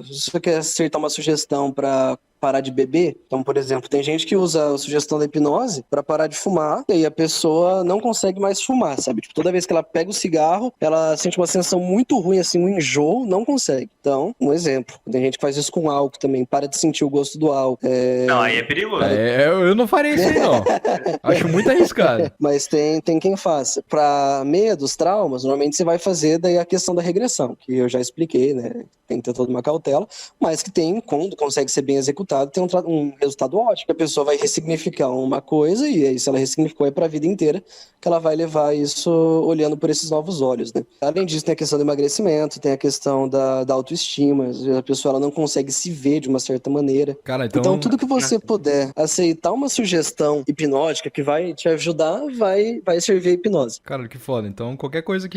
Se você quer acertar uma sugestão pra parar de beber, então, por exemplo, tem gente que usa a sugestão da hipnose pra parar de fumar, e aí a pessoa não consegue mais fumar, sabe? Tipo, toda vez que ela pega o cigarro, ela sente uma sensação muito ruim, assim, um enjoo, não consegue. Então, um exemplo. Tem gente que faz isso com álcool também, para de sentir o gosto do álcool. Não, aí é perigoso. Eu não farei isso aí, não. Acho muito arriscado. Mas tem quem faça. Pra medos, traumas, normalmente você vai fazer daí a questão da regressão, que eu já expliquei, né? Tem que ter toda uma cautela, mas que tem, quando consegue ser bem executado, tem um resultado ótimo. A pessoa vai ressignificar uma coisa, e aí se ela ressignificou é pra vida inteira, que ela vai levar isso olhando por esses novos olhos, né? Além disso, tem a questão do emagrecimento, tem a questão da autoestima, às vezes a pessoa ela não consegue se ver de uma certa maneira. Cara, Então tudo que você puder aceitar uma sugestão hipnótica que vai te ajudar, vai servir a hipnose. Cara, que foda. Então, qualquer coisa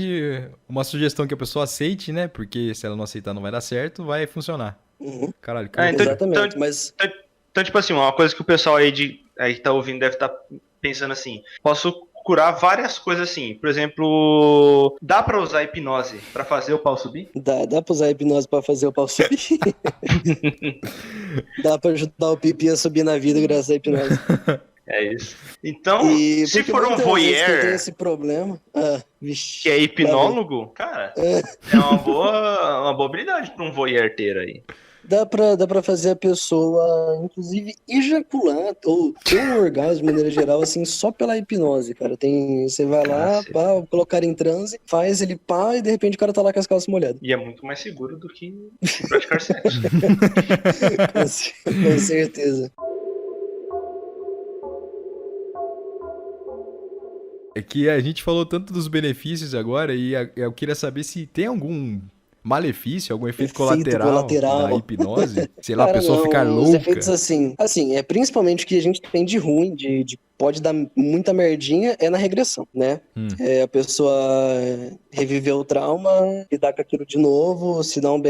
uma sugestão que a pessoa aceite, né? Porque se ela não aceitar não vai dar certo, vai funcionar. Uhum. Caralho, que Então, Exatamente, mas... Então, tipo assim, uma coisa que o pessoal aí que tá ouvindo deve estar pensando assim, posso curar várias coisas assim, por exemplo, dá pra usar hipnose pra fazer o pau subir? Dá pra usar a hipnose pra fazer o pau subir. Dá pra ajudar o pipi a subir na vida graças à hipnose. É isso. Então, se for um muitas vezes que voyeur tem esse problema, vixe, que é hipnólogo, cara, é uma boa habilidade pra um voyeur ter aí. Dá pra fazer a pessoa, inclusive, ejacular ou ter um orgasmo de maneira geral, assim, só pela hipnose, cara. Você vai lá, Caceta. pá, colocar em transe, faz ele pá, e de repente o cara tá lá com as calças molhadas. E é muito mais seguro do que praticar sexo. Com certeza. É que a gente falou tanto dos benefícios agora e eu queria saber se tem algum malefício, algum efeito colateral da hipnose. Sei lá, a Cara, pessoa ficar não, os efeitos louca. assim, é principalmente o que a gente tem de ruim, de pode dar muita merdinha, é na regressão, né? É a pessoa reviver o trauma, lidar com aquilo de novo, se não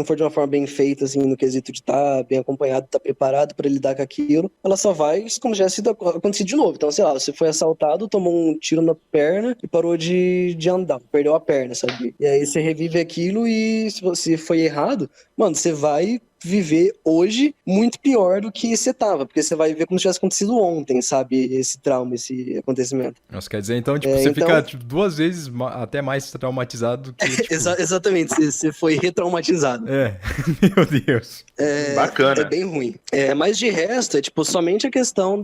for de uma forma bem feita, assim, no quesito de estar bem acompanhado, estar preparado para lidar com aquilo, ela só vai como já se acontecer de novo. Então, sei lá, você foi assaltado, tomou um tiro na perna e parou de andar, perdeu a perna, sabe? E aí você revive aquilo e se você foi errado, mano, você vai viver hoje muito pior do que você tava, porque você vai viver como se tivesse acontecido ontem, sabe? Esse trauma, esse acontecimento. Nossa, quer dizer, então, tipo, você fica tipo, 2 vezes até mais traumatizado do que, tipo... Exatamente, você foi retraumatizado. Meu Deus. Bacana. É bem ruim. Mas de resto, é tipo, somente a questão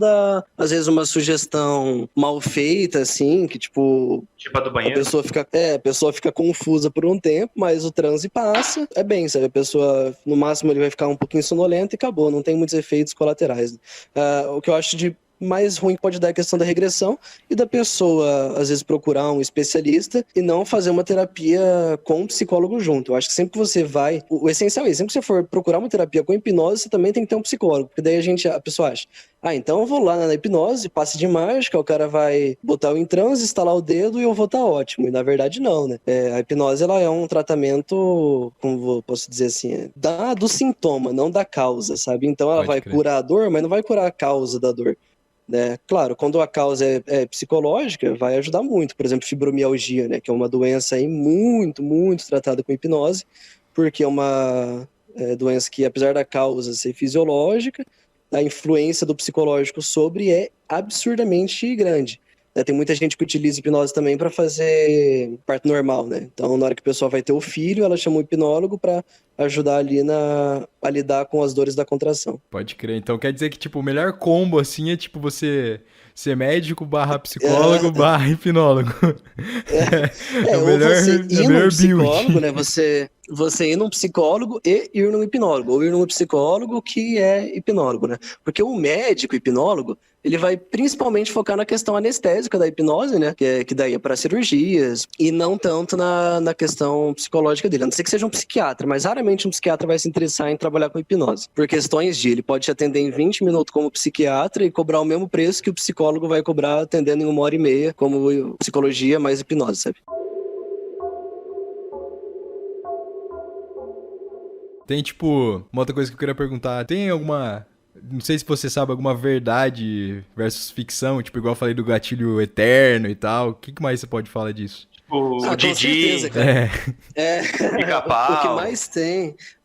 às vezes, uma sugestão mal feita, assim, que tipo... Tipo a do A banheiro. pessoa fica confusa por um tempo, mas o transe passa, é bem, sabe? A pessoa, no máximo, ele vai ficar um pouquinho sonolenta e acabou, não tem muitos efeitos colaterais. O que eu acho de mais ruim que pode dar é a questão da regressão e da pessoa, às vezes, procurar um especialista e não fazer uma terapia com um psicólogo junto. Eu acho que sempre que você vai... O essencial é, sempre que você for procurar uma terapia com hipnose, você também tem que ter um psicólogo, porque daí a pessoa acha, então eu vou lá na hipnose, passe de mágica, o cara vai botar eu em transe, instalar o dedo e eu vou estar ótimo. E na verdade não, né? A hipnose, ela é um tratamento, como posso dizer assim, do sintoma, não da causa, sabe? Então ela Pode vai crer. curar a dor, mas não vai curar a causa da dor. Né? Claro, quando a causa é psicológica, vai ajudar muito. Por exemplo, fibromialgia, né? Que é uma doença aí muito, muito tratada com hipnose, porque é uma doença que, apesar da causa ser fisiológica, a influência do psicológico sobre é absurdamente grande. Tem muita gente que utiliza hipnose também para fazer parto normal, né? Então, na hora que o pessoal vai ter o filho, ela chama o hipnólogo para ajudar ali a lidar com as dores da contração. Pode crer. Então quer dizer que, tipo, o melhor combo, assim, é, tipo, você ser médico / psicólogo / hipnólogo. É o Ou melhor, você é ir o num melhor psicólogo, build. né? Você ir num psicólogo e ir num hipnólogo, ou ir num psicólogo que é hipnólogo, né? Porque o médico hipnólogo, ele vai principalmente focar na questão anestésica da hipnose, né? Que daí é para cirurgias, e não tanto na questão psicológica dele. A não ser que seja um psiquiatra, mas raramente um psiquiatra vai se interessar em trabalhar com hipnose. Por questões de ele pode te atender em 20 minutos como psiquiatra e cobrar o mesmo preço que o psicólogo vai cobrar atendendo em 1h30, como psicologia mais hipnose, sabe? Tem, tipo, uma outra coisa que eu queria perguntar. Tem alguma... Não sei se você sabe alguma verdade versus ficção, tipo, igual eu falei do gatilho eterno e tal. O que mais você pode falar disso? O com Didi, certeza, cara. Pica-Pau.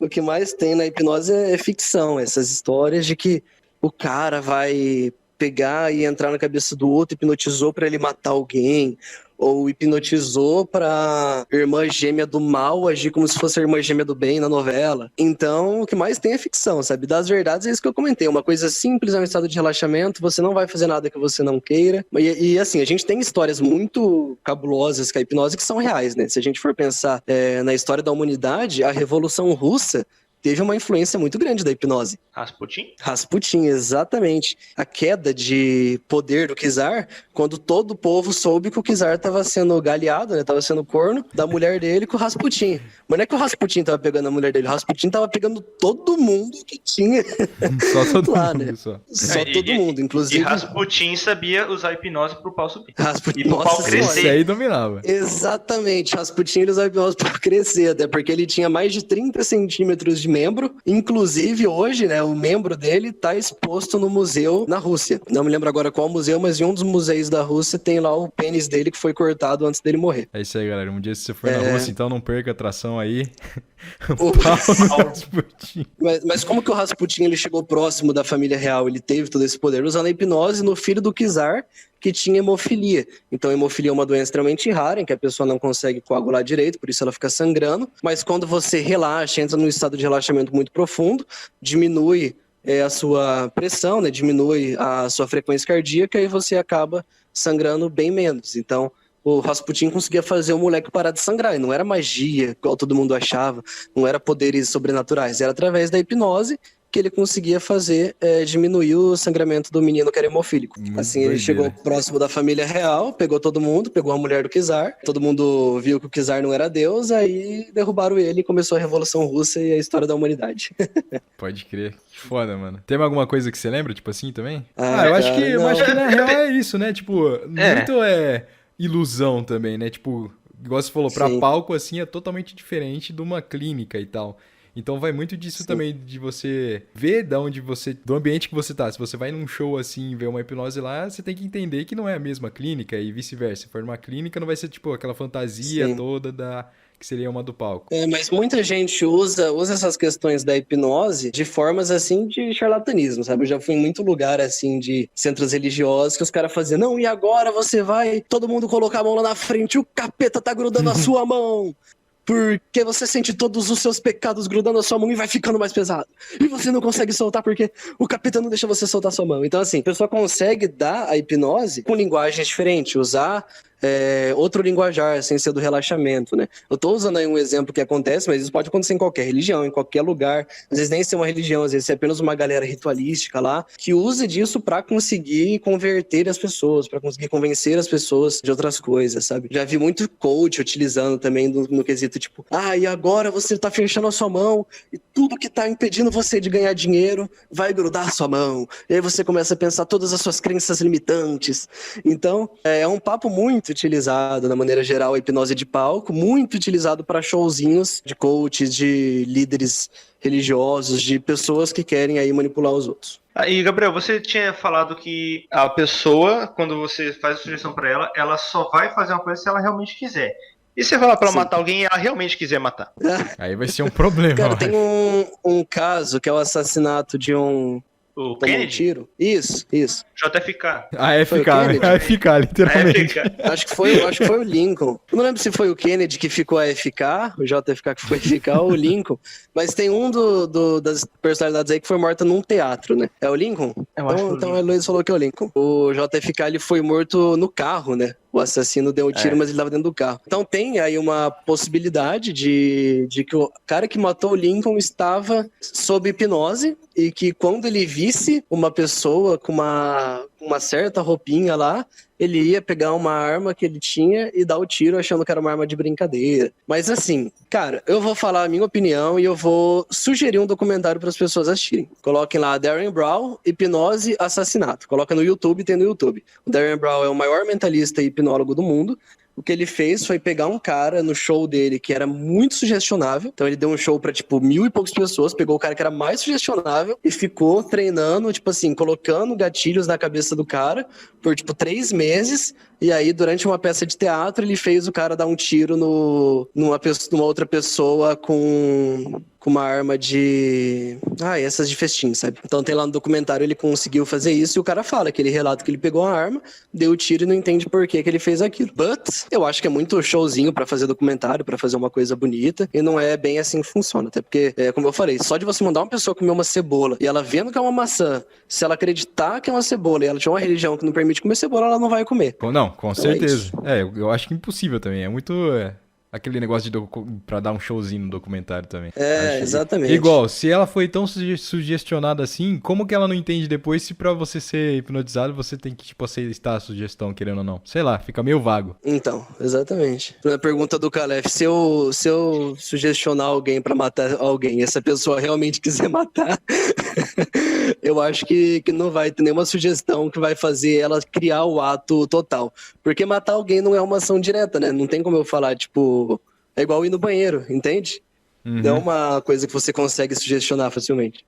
O que mais tem na hipnose é ficção, essas histórias de que o cara vai pegar e entrar na cabeça do outro, hipnotizou pra ele matar alguém, ou hipnotizou pra irmã gêmea do mal agir como se fosse a irmã gêmea do bem na novela. Então, o que mais tem é ficção, sabe? Das verdades é isso que eu comentei, uma coisa simples, é um estado de relaxamento, você não vai fazer nada que você não queira. E assim, a gente tem histórias muito cabulosas com a hipnose que são reais, né? Se a gente for pensar na história da humanidade, a Revolução Russa teve uma influência muito grande da hipnose. Rasputin, exatamente. A queda de poder do czar, quando todo o povo soube que o czar estava sendo galeado, né? Estava sendo corno da mulher dele com o Rasputin. Mas não é que o Rasputin estava pegando a mulher dele, o Rasputin estava pegando todo mundo que tinha Só todo lá, mundo, né? só. Só todo mundo, inclusive. E Rasputin sabia usar hipnose pro pau subir. Rasputin, E pro pau nossa crescer. Esse aí dominava. Exatamente, Rasputin ele usava hipnose para crescer, até porque ele tinha mais de 30 centímetros de membro, inclusive hoje, né, o membro dele está exposto no museu na Rússia. Não me lembro agora qual museu, mas em um dos museus da Rússia tem lá o pênis dele que foi cortado antes dele morrer. É isso aí, galera. Um dia se você for na Rússia, então não perca a atração aí. O Pau no Rasputin. Mas como que o Rasputin ele chegou próximo da família real? Ele teve todo esse poder usando a hipnose no filho do czar, que tinha hemofilia. Então, hemofilia é uma doença extremamente rara, em que a pessoa não consegue coagular direito, por isso ela fica sangrando. Mas quando você relaxa, entra num estado de relaxamento muito profundo, diminui a sua pressão, né? Diminui a sua frequência cardíaca e você acaba sangrando bem menos. Então, o Rasputin conseguia fazer o moleque parar de sangrar, e não era magia, igual todo mundo achava, não era poderes sobrenaturais, era através da hipnose que ele conseguia fazer diminuir o sangramento do menino que era hemofílico. Muito Assim, ele doideira. chegou próximo da família real, pegou todo mundo, pegou a mulher do czar, todo mundo viu que o czar não era Deus, aí derrubaram ele e começou a Revolução Russa e a história da humanidade. Pode crer. Que foda, mano. Tem alguma coisa que você lembra, tipo assim, também? Ah, eu acho cara, que, não. acho que na real é isso, né? Tipo, muito ilusão também, né? Tipo, igual você falou, pra Sim. palco, assim, é totalmente diferente de uma clínica e tal. Então vai muito disso Sim. também, de você ver da onde você, do ambiente que você tá. Se você vai num show assim, ver uma hipnose lá, você tem que entender que não é a mesma clínica e vice-versa. Se for numa clínica, não vai ser tipo aquela fantasia Sim. toda que seria uma do palco. Mas muita gente usa essas questões da hipnose de formas assim de charlatanismo, sabe? Eu já fui em muito lugar assim de centros religiosos que os caras faziam, não, e agora você vai todo mundo colocar a mão lá na frente, o capeta tá grudando a sua mão. Porque você sente todos os seus pecados grudando na sua mão e vai ficando mais pesado. E você não consegue soltar porque o capeta não deixa você soltar sua mão. Então, assim, a pessoa consegue dar a hipnose com linguagens diferentes, usar outro linguajar, sem ser do relaxamento, né? Eu tô usando aí um exemplo que acontece, mas isso pode acontecer em qualquer religião, em qualquer lugar. Às vezes nem ser uma religião, às vezes é apenas uma galera ritualística lá, que usa disso pra conseguir converter as pessoas, pra conseguir convencer as pessoas de outras coisas, sabe? Já vi muito coach utilizando também no quesito, tipo, e agora você tá fechando a sua mão e tudo que tá impedindo você de ganhar dinheiro vai grudar a sua mão. E aí você começa a pensar todas as suas crenças limitantes. Então, é um papo muito utilizado, na maneira geral, a hipnose de palco, muito utilizado para showzinhos de coaches, de líderes religiosos, de pessoas que querem aí manipular os outros. E Gabriel, você tinha falado que a pessoa, quando você faz a sugestão para ela, ela só vai fazer uma coisa se ela realmente quiser. E se você falar para ela Sim. matar alguém e ela realmente quiser matar? Aí vai ser um problema. Cara, eu tem acho. um caso que é o assassinato de um... O Tomou um Kennedy? tiro. Isso. JFK. A Foi o FK, né? Kennedy? A FK, literalmente. AFK. Acho que foi o Lincoln. Eu não lembro se foi o Kennedy que ficou AFK, o JFK que foi FK, ou o Lincoln. Mas tem um das personalidades aí que foi morta num teatro, né? É o Lincoln? Eu acho que foi o Então a Luiz falou que é o Lincoln. O JFK, ele foi morto no carro, né? O assassino deu um tiro, mas ele estava dentro do carro. Então tem aí uma possibilidade de que o cara que matou o Lincoln estava sob hipnose e que quando ele visse uma pessoa com uma certa roupinha lá, ele ia pegar uma arma que ele tinha e dar o tiro achando que era uma arma de brincadeira. Mas assim, cara, eu vou falar a minha opinião e eu vou sugerir um documentário para as pessoas assistirem. Coloquem lá Darren Brown, hipnose, assassinato. Coloca no YouTube, tem no YouTube. O Darren Brown é o maior mentalista e hipnólogo do mundo. O que ele fez foi pegar um cara no show dele que era muito sugestionável. Então ele deu um show pra, 1.000 e poucas pessoas, pegou o cara que era mais sugestionável e ficou treinando, colocando gatilhos na cabeça do cara por, 3 meses. E aí, durante uma peça de teatro, ele fez o cara dar um tiro numa outra pessoa com uma arma de... essas de festim, sabe? Então tem lá no documentário, ele conseguiu fazer isso e o cara fala que ele relata que ele pegou a arma, deu o tiro e não entende por que ele fez aquilo. But, eu acho que é muito showzinho pra fazer documentário, pra fazer uma coisa bonita, e não é bem assim que funciona. Até porque, como eu falei, só de você mandar uma pessoa comer uma cebola e ela vendo que é uma maçã, se ela acreditar que é uma cebola e ela tiver uma religião que não permite comer cebola, ela não vai comer. Não, com Então é certeza. isso. Eu acho que é impossível também. É muito... aquele negócio pra dar um showzinho no documentário também. Acho Exatamente. Igual, se ela foi tão sugestionada assim, como que ela não entende depois se pra você ser hipnotizado você tem que, aceitar a sugestão, querendo ou não? Sei lá, fica meio vago. Então, exatamente. Na pergunta do Calef, se eu sugestionar alguém pra matar alguém e essa pessoa realmente quiser matar, eu acho que não vai ter nenhuma sugestão que vai fazer ela criar o ato total. Porque matar alguém não é uma ação direta, né? Não tem como eu falar, é igual ir no banheiro, entende? Uhum. Não é uma coisa que você consegue sugestionar facilmente.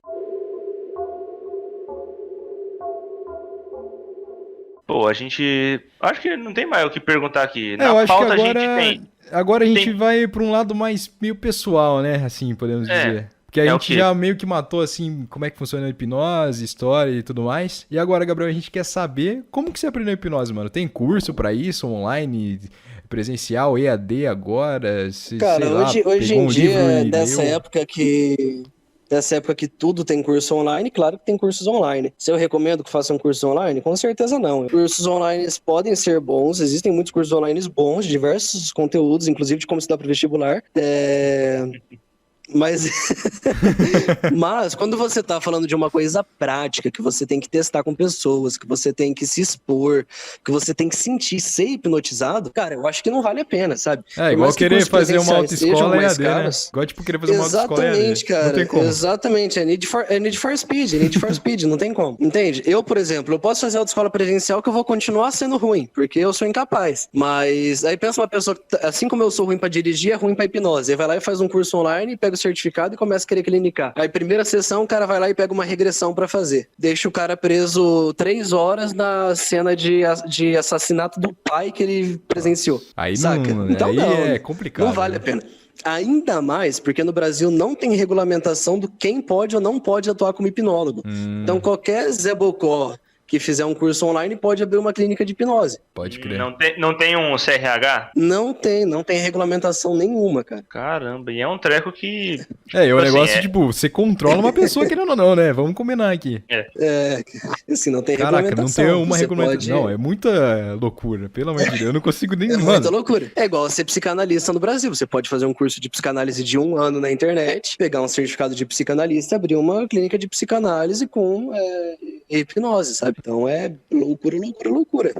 Pô, a gente... Acho que não tem mais o que perguntar aqui. Eu Na acho que pauta a agora... gente tem... Agora a gente tem- vai pra um lado mais meio pessoal, né? Assim, podemos dizer. Porque a É o gente quê? já meio que matou, assim, como é que funciona a hipnose, história e tudo mais. E agora, Gabriel, a gente quer saber como que você aprendeu hipnose, mano. Tem curso pra isso, online, presencial, EAD agora? Cara, Sei lá, hoje pegou em um livro dia, e leu? dessa época que tudo tem curso online, claro que tem cursos online. Se eu recomendo que façam curso online? Com certeza não. Cursos online podem ser bons, existem muitos cursos online bons, diversos conteúdos, inclusive de como se dá para vestibular. Mas, mas quando você tá falando de uma coisa prática, que você tem que testar com pessoas, que você tem que se expor, que você tem que sentir, ser hipnotizado, cara, eu acho que não vale a pena, sabe? É, Por igual mais que querer cursos fazer uma presenciais sejam autoescola mais EAD, né? caros, Igual, tipo, querer fazer uma autoescola EAD. exatamente, Não tem cara. como. Exatamente. É Need for Speed. É Need for Speed. Não tem como. Entende? Eu, por exemplo, eu posso fazer autoescola presencial que eu vou continuar sendo ruim, porque eu sou incapaz. Mas aí pensa uma pessoa que, assim como eu sou ruim pra dirigir, é ruim pra hipnose. Aí vai lá e faz um curso online, pega o certificado e começa a querer clinicar. Aí, primeira sessão, o cara vai lá e pega uma regressão pra fazer. Deixa o cara preso 3 horas na cena de assassinato do pai que ele presenciou. Aí saca? não, Então aí não. é complicado. Não vale a pena. Ainda mais porque no Brasil não tem regulamentação do quem pode ou não pode atuar como hipnólogo. Então qualquer Zé Bocó que fizer um curso online pode abrir uma clínica de hipnose. Pode crer. Não tem um CRH? Não tem regulamentação nenhuma, cara. Caramba, e é um treco que. É, e o assim, negócio, tipo, você controla uma pessoa querendo ou não, né? Vamos combinar aqui. Assim, não tem Caraca, não regulamentação. tem uma Você regulamentação. pode- Não, é muita loucura. Pelo amor de Deus, eu não consigo nem. É Mano, muita loucura. É igual ser psicanalista no Brasil. Você pode fazer um curso de psicanálise de 1 ano na internet, pegar um certificado de psicanalista, abrir uma clínica de psicanálise com hipnose, sabe? Então é loucura, loucura, loucura.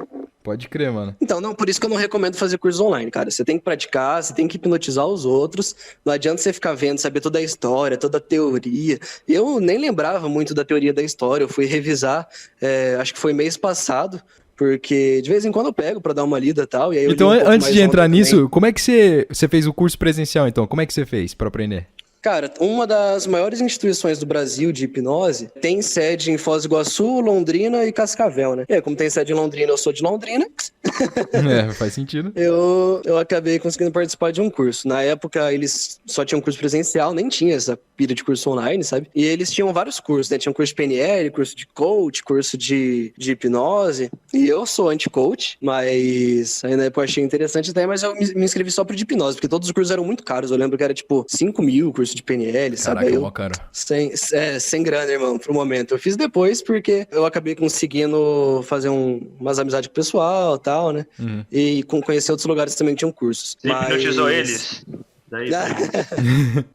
pode crer, mano. Então, não, por isso que eu não recomendo fazer curso online, cara. Você tem que praticar, você tem que hipnotizar os outros. Não adianta você ficar vendo, saber toda a história, toda a teoria. Eu nem lembrava muito da teoria da história. Eu fui revisar, acho que foi mês passado, porque de vez em quando eu pego pra dar uma lida e tal. E aí eu Então, li um pouco antes mais de entrar ontem nisso, também. como é que você fez o curso presencial, então? Como é que você fez pra aprender? Cara, uma das maiores instituições do Brasil de hipnose tem sede em Foz do Iguaçu, Londrina e Cascavel, né? E aí, como tem sede em Londrina, eu sou de Londrina, É, faz sentido. eu acabei conseguindo participar de um curso. Na época, eles só tinham curso presencial, nem tinha essa pira de curso online, sabe? E eles tinham vários cursos, né? Tinha curso de PNL, curso de coach, curso de hipnose. E eu sou anti-coach, mas aí na época eu achei interessante até, mas eu me inscrevi só pro de hipnose, porque todos os cursos eram muito caros. Eu lembro que era tipo 5 mil curso de PNL, sabe? Caraca, Aí é eu, mó caro. sem grana, irmão, pro momento. Eu fiz depois porque eu acabei conseguindo fazer umas amizades com o pessoal e tal, né? Uhum. E conhecer outros lugares também que tinham cursos. Você hipnotizou eles? Daí,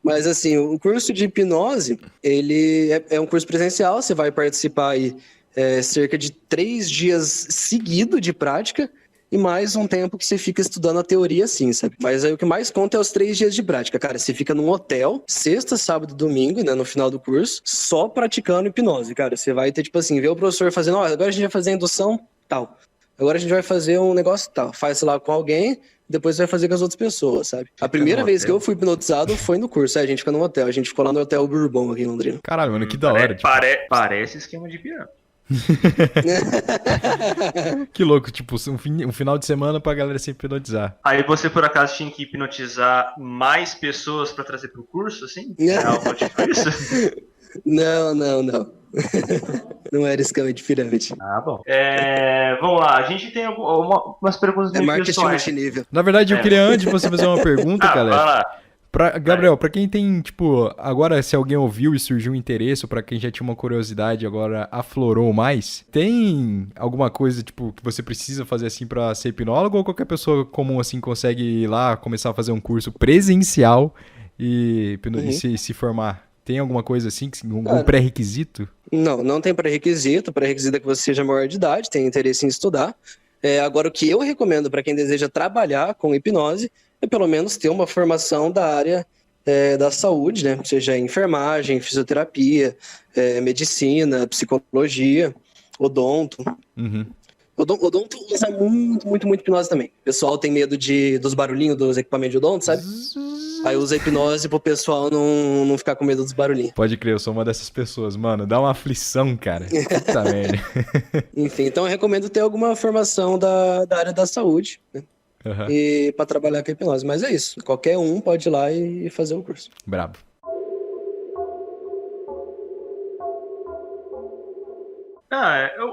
Mas assim, o curso de hipnose, ele é um curso presencial, você vai participar aí cerca de 3 dias seguidos de prática e mais um tempo que você fica estudando a teoria assim, sabe? Mas aí o que mais conta é os 3 dias de prática, cara. Você fica num hotel, sexta, sábado e domingo, né, no final do curso, só praticando hipnose, cara. Você vai ter, tipo assim, ver o professor fazendo, ó, agora a gente vai fazer a indução, tal. Agora a gente vai fazer um negócio tal. Faz lá com alguém, depois vai fazer com as outras pessoas, sabe? A primeira vez que eu fui hipnotizado foi no curso. A gente fica no hotel. A gente ficou lá no Hotel Bourbon aqui em Londrina. Caralho, mano, que da hora. Tipo, Parece esquema de pirâmide. que louco, tipo, um final de semana pra galera se hipnotizar. Aí você, por acaso, tinha que hipnotizar mais pessoas pra trazer pro curso, assim? É algo tipo isso? Não. Não era esquema de pirâmide. Ah, bom. Vamos lá, a gente tem umas perguntas É meio marketing pessoais. multinível. Na verdade, eu queria, antes de você fazer uma pergunta, Vai galera. lá. Gabriel, pra quem tem, tipo, agora se alguém ouviu e surgiu um interesse, ou pra quem já tinha uma curiosidade agora aflorou mais, tem alguma coisa, tipo, que você precisa fazer assim pra ser hipnólogo, ou qualquer pessoa comum assim consegue ir lá, começar a fazer um curso presencial e se formar? Tem alguma coisa assim, algum pré-requisito? Não tem pré-requisito. O pré-requisito é que você seja maior de idade, tenha interesse em estudar. Agora, o que eu recomendo para quem deseja trabalhar com hipnose é pelo menos ter uma formação da área da saúde, né? Seja enfermagem, fisioterapia, medicina, psicologia, odonto. Uhum. Odonto usa muito hipnose também. O pessoal tem medo dos barulhinhos dos equipamentos de odonto, sabe? Aí usa hipnose pro pessoal não ficar com medo dos barulhinhos. Pode crer, eu sou uma dessas pessoas. Mano, dá uma aflição, cara. Puta merda. Enfim, então eu recomendo ter alguma formação da área da saúde, né? Uhum. E para trabalhar com hipnose. Mas é isso. Qualquer um pode ir lá e fazer o curso. Brabo.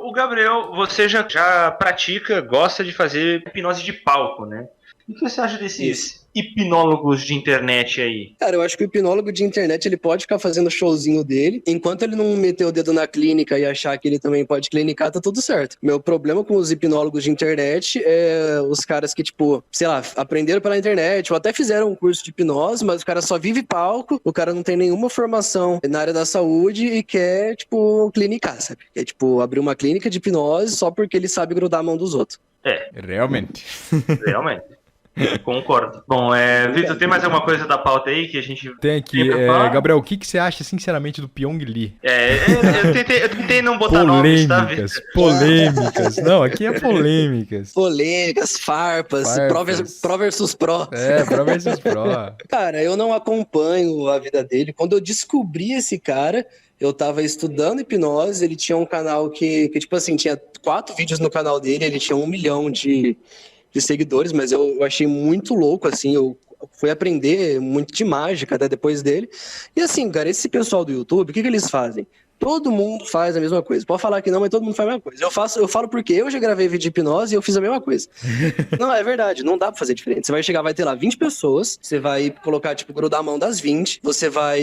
O Gabriel, você já pratica, gosta de fazer hipnose de palco, né? O que você acha desses hipnólogos de internet aí? Cara, eu acho que o hipnólogo de internet, ele pode ficar fazendo o showzinho dele, enquanto ele não meter o dedo na clínica e achar que ele também pode clinicar, tá tudo certo. Meu problema com os hipnólogos de internet é os caras que, tipo, sei lá, aprenderam pela internet, ou até fizeram um curso de hipnose, mas o cara só vive palco, o cara não tem nenhuma formação na área da saúde e quer, tipo, clinicar, sabe? Quer, tipo, abrir uma clínica de hipnose só porque ele sabe grudar a mão dos outros. Realmente. Realmente. Concordo. Bom, Vitor, tem mais alguma coisa da pauta aí que a gente Tem aqui, pra falar? Gabriel, o que você acha, sinceramente, do Pyong Lee? Eu tentei não botar nomes, tá, Vitor? Polêmicas. Não, aqui é polêmicas. Polêmicas, farpas. Pro versus pro. Pro versus pro. Cara, eu não acompanho a vida dele. Quando eu descobri esse cara, eu tava estudando hipnose, ele tinha um canal que tipo assim, tinha 4 vídeos no canal dele, ele tinha 1 milhão de seguidores, mas eu achei muito louco, assim, eu fui aprender muito de mágica até depois dele. E assim, cara, esse pessoal do YouTube, o que eles fazem? Todo mundo faz a mesma coisa. Pode falar que não, mas todo mundo faz a mesma coisa. Eu falo porque eu já gravei vídeo de hipnose e eu fiz a mesma coisa. Não, é verdade, não dá pra fazer diferente. Você vai chegar, vai ter lá 20 pessoas, você vai colocar, tipo, grudar a mão das 20, você vai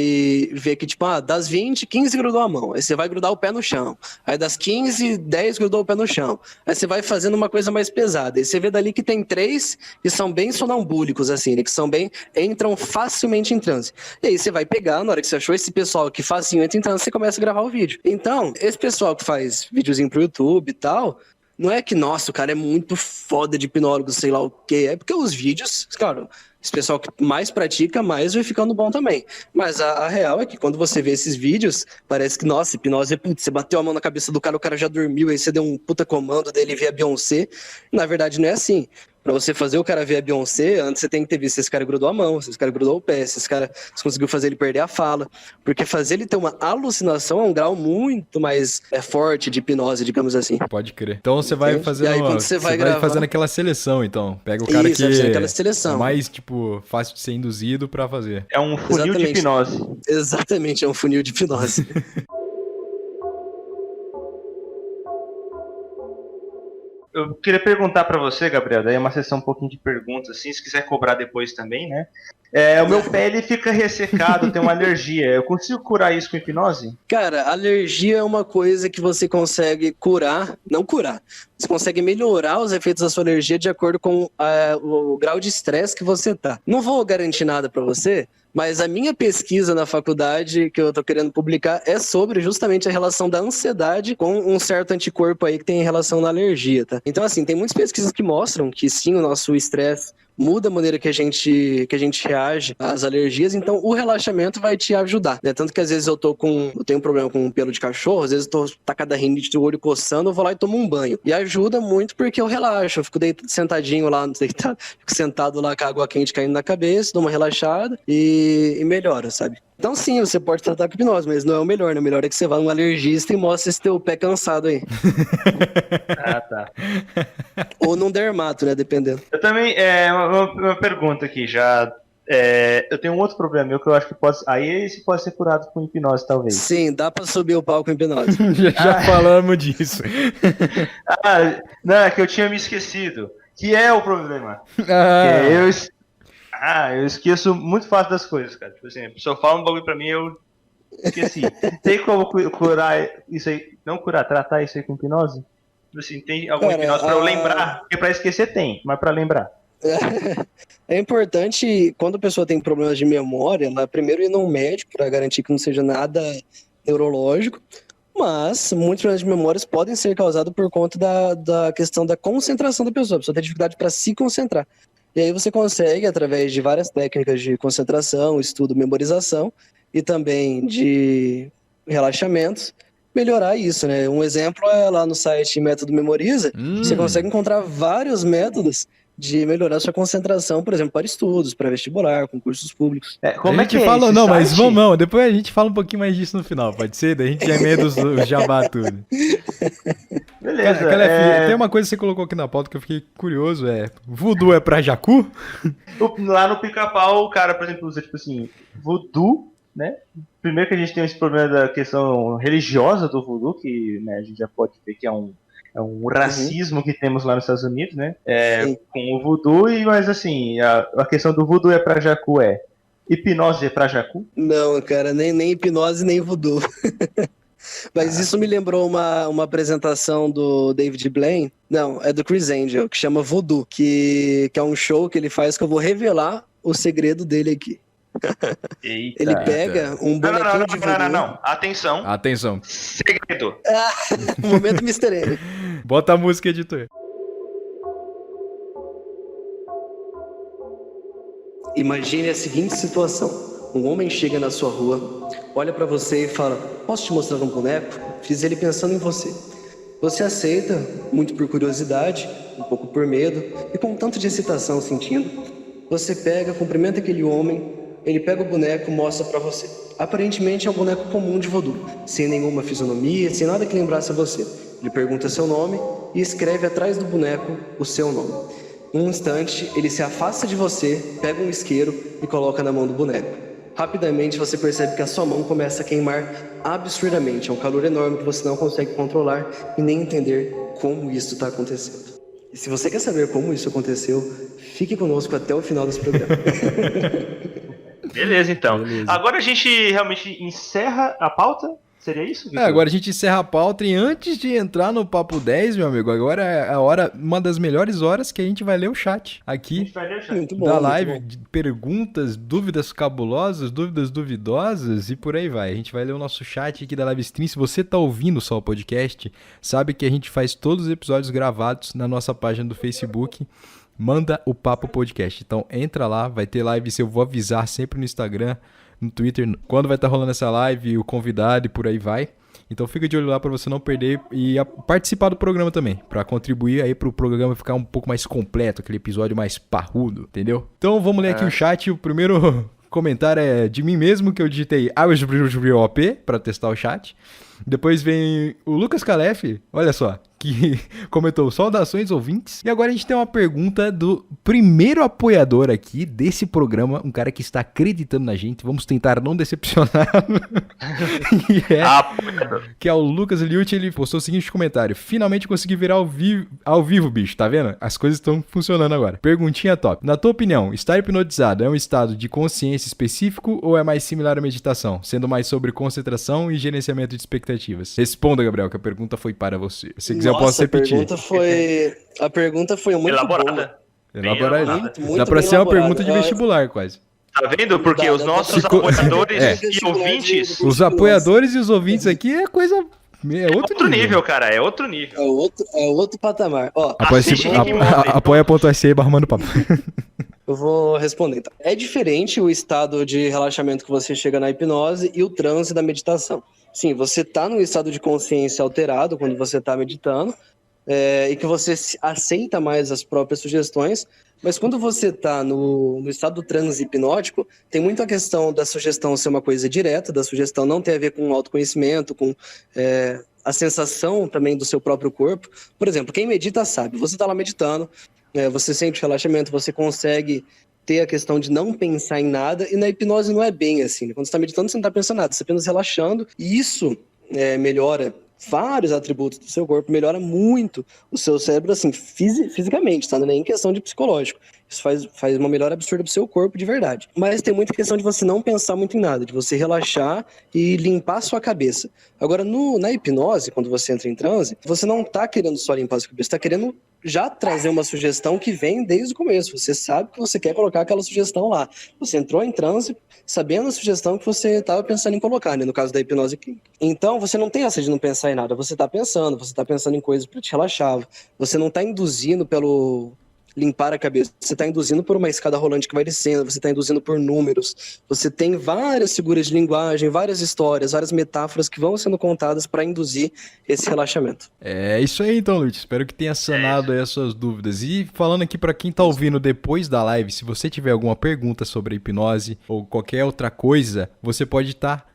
ver que, tipo, das 20, 15 grudou a mão. Aí você vai grudar o pé no chão. Aí das 15, 10 grudou o pé no chão. Aí você vai fazendo uma coisa mais pesada. Aí você vê dali que tem 3 que são bem sonambúlicos, assim, né? Que são bem, entram facilmente em transe. E aí você vai pegar, na hora que você achou esse pessoal que facinho entra em transe, você começa a gravar o vídeo. Então, esse pessoal que faz videozinho pro YouTube e tal, não é que, nossa, o cara é muito foda de hipnólogo, sei lá o quê. É porque os vídeos, claro, esse pessoal que mais pratica, mais vai ficando bom também. Mas a real é que quando você vê esses vídeos, parece que, nossa, hipnose, putz, você bateu a mão na cabeça do cara, o cara já dormiu, aí você deu um puta comando dele ver a Beyoncé. Na verdade, não é assim. Pra você fazer o cara ver a Beyoncé, antes você tem que ter visto se esse cara grudou a mão, se esse cara grudou o pé, se esse cara conseguiu fazer ele perder a fala. Porque fazer ele ter uma alucinação é um grau muito mais forte de hipnose, digamos assim. Pode crer. Então você vai fazendo, você vai fazendo aquela seleção, então. Pega o cara que aquela seleção. É mais, tipo, fácil de ser induzido pra fazer. É um funil de hipnose. Exatamente, é um funil de hipnose. Eu queria perguntar pra você, Gabriel, daí é uma sessão um pouquinho de perguntas, assim, se quiser cobrar depois também, né? O meu pé, ele fica ressecado, tem uma alergia. Eu consigo curar isso com hipnose? Cara, alergia é uma coisa que você consegue curar, não curar, você consegue melhorar os efeitos da sua alergia de acordo com o grau de estresse que você tá. Não vou garantir nada pra você, mas a minha pesquisa na faculdade que eu tô querendo publicar é sobre justamente a relação da ansiedade com um certo anticorpo aí que tem relação na alergia, tá? Então, assim, tem muitas pesquisas que mostram que sim, o nosso estresse muda a maneira que a gente reage às alergias, então o relaxamento vai te ajudar, né? Tanto que às vezes eu tenho um problema com um pelo de cachorro, às vezes eu tô tacada rinite, o olho coçando, eu vou lá e tomo um banho. E ajuda muito porque eu relaxo, eu fico sentadinho lá, fico sentado lá com a água quente caindo na cabeça, dou uma relaxada e melhora, sabe? Então sim, você pode tratar com hipnose, mas não é o melhor, né? O melhor é que você vá num alergista e mostre esse teu pé cansado aí. Ah, tá. Ou num dermato, né? Dependendo. Eu também, uma pergunta aqui, já... eu tenho um outro problema meu que eu acho que esse pode ser curado com hipnose, talvez. Sim, dá pra subir o palco com hipnose. Já falamos disso. Não, é que eu tinha me esquecido. Que é o problema. Eu esqueço muito fácil das coisas, cara. Tipo assim, a pessoa fala um bagulho pra mim, eu esqueci. Tem como curar isso aí? Não curar, tratar isso aí com hipnose? Tipo assim, tem alguma hipnose pra eu lembrar? Porque pra esquecer tem, mas pra lembrar. É importante, quando a pessoa tem problemas de memória, ela primeiro ir num médico para garantir que não seja nada neurológico, mas muitos problemas de memórias podem ser causados por conta da questão da concentração da pessoa. A pessoa tem dificuldade para se concentrar. E aí você consegue, através de várias técnicas de concentração, estudo, memorização e também de relaxamentos, melhorar isso, né? Um exemplo é lá no site Método Memoriza, você consegue encontrar vários métodos de melhorar sua concentração, por exemplo, para estudos, para vestibular, concursos públicos. Como a gente fala, não, mas vamos, depois a gente fala um pouquinho mais disso no final, pode ser? Daí a gente já emenda os jabá tudo. Beleza. Tem uma coisa que você colocou aqui na pauta que eu fiquei curioso, voodoo é pra jacu? Lá no Pica-Pau, o cara, por exemplo, usa, tipo assim, voodoo né? Primeiro que a gente tem esse problema da questão religiosa do voodoo, que, né, a gente já pode ver que é um racismo que temos lá nos Estados Unidos, né? Sim. Com o voodoo, mas assim, a questão do voodoo é pra Jacu, hipnose é pra Jacu? Não, cara, nem hipnose, nem voodoo. Mas isso me lembrou uma apresentação do David Blaine. Não, é do Chris Angel, que chama Voodoo, que é um show que ele faz que eu vou revelar o segredo dele aqui. Eita. Ele pega um bonequinho de voodoo. Não. Atenção. Atenção. Segredo. Momento Mr. M. Bota a música, editor. Imagine a seguinte situação. Um homem chega na sua rua, olha pra você e fala: posso te mostrar um boneco? Fiz ele pensando em você. Você aceita, muito por curiosidade, um pouco por medo e com um tanto de excitação sentindo. Você pega, cumprimenta aquele homem, ele pega o boneco e mostra pra você. Aparentemente é um boneco comum de voodoo, sem nenhuma fisionomia, sem nada que lembrasse a você. Ele pergunta seu nome e escreve atrás do boneco o seu nome. Um instante, ele se afasta de você, pega um isqueiro e coloca na mão do boneco. Rapidamente você percebe que a sua mão começa a queimar absurdamente. É um calor enorme que você não consegue controlar e nem entender como isso está acontecendo. E se você quer saber como isso aconteceu, fique conosco até o final desse programa. Beleza, então. Beleza. Agora a gente realmente encerra a pauta? Seria isso, Victor? Agora a gente encerra a pauta e antes de entrar no Papo 10, meu amigo, agora é a hora, uma das melhores horas que a gente vai ler o chat A aqui gente vai deixar. Muito bom. da muito live, bom. de perguntas, dúvidas cabulosas, dúvidas duvidosas e por aí vai. A gente vai ler o nosso chat aqui da live stream. Se você tá ouvindo só o podcast, sabe que a gente faz todos os episódios gravados na nossa página do Facebook. Manda o Papo Podcast. Então entra lá, vai ter live, eu vou avisar sempre no Instagram, no Twitter, quando vai estar rolando essa live, o convidado e por aí vai. Então fica de olho lá para você não perder e participar do programa também, para contribuir aí pro programa ficar um pouco mais completo, aquele episódio mais parrudo, entendeu? Então vamos ler aqui o chat. O primeiro comentário é de mim mesmo, que eu digitei AWP para testar o chat. Depois vem o Lucas Calef, olha só, que comentou: saudações ouvintes. E agora a gente tem uma pergunta do primeiro apoiador aqui desse programa, um cara que está acreditando na gente. Vamos tentar não decepcionar. Que é o Lucas Liucci. Ele postou o seguinte comentário: finalmente consegui virar ao vivo, bicho, tá vendo? As coisas estão funcionando agora. Perguntinha top: na tua opinião, estar hipnotizado é um estado de consciência específico ou é mais similar à meditação, sendo mais sobre concentração e gerenciamento de expectativas? Responda, Gabriel, que a pergunta foi para você. Se quiser, eu posso repetir. A pergunta foi muito Elaborada. boa. Elaborar. Muito Dá pra bem ser uma elaborada. pergunta de vestibular, quase. Tá vendo? Porque Dá os pra nossos fazer. apoiadores É. e ouvintes Os apoiadores e os ouvintes aqui é coisa. É outro nível, cara. É outro nível. É outro patamar. Ó, Assiste Rick and Morty. Apoia.se/mano papo. eu vou responder então. É diferente o estado de relaxamento que você chega na hipnose e o transe da meditação. Sim, você tá num estado de consciência alterado quando você tá meditando, e que você aceita mais as próprias sugestões, mas quando você tá no estado do transe hipnótico, tem muito a questão da sugestão ser uma coisa direta, da sugestão não ter a ver com autoconhecimento, com a sensação também do seu próprio corpo. Por exemplo, quem medita sabe, você tá lá meditando, você sente relaxamento, você consegue ter a questão de não pensar em nada, e na hipnose não é bem assim. Quando você está meditando, você não está pensando em nada, você está apenas relaxando, e isso melhora vários atributos do seu corpo, melhora muito o seu cérebro, assim, fisicamente, tá? Não é nem questão de psicológico. Isso faz uma melhora absurda pro seu corpo, de verdade. Mas tem muita questão de você não pensar muito em nada, de você relaxar e limpar a sua cabeça. Agora, na hipnose, quando você entra em transe, você não tá querendo só limpar a sua cabeça, você tá querendo já trazer uma sugestão que vem desde o começo. Você sabe que você quer colocar aquela sugestão lá. Você entrou em transe sabendo a sugestão que você estava pensando em colocar, né? No caso da hipnose clínica. Então, você não tem essa de não pensar em nada. Você tá pensando em coisas para te relaxar. Você não tá induzindo pelo limpar a cabeça. Você está induzindo por uma escada rolante que vai descendo, você está induzindo por números, você tem várias figuras de linguagem, várias histórias, várias metáforas que vão sendo contadas para induzir esse relaxamento. É isso aí então, Luiz. Espero que tenha sanado aí as suas dúvidas. E falando aqui para quem tá ouvindo depois da live, se você tiver alguma pergunta sobre a hipnose ou qualquer outra coisa, você pode estar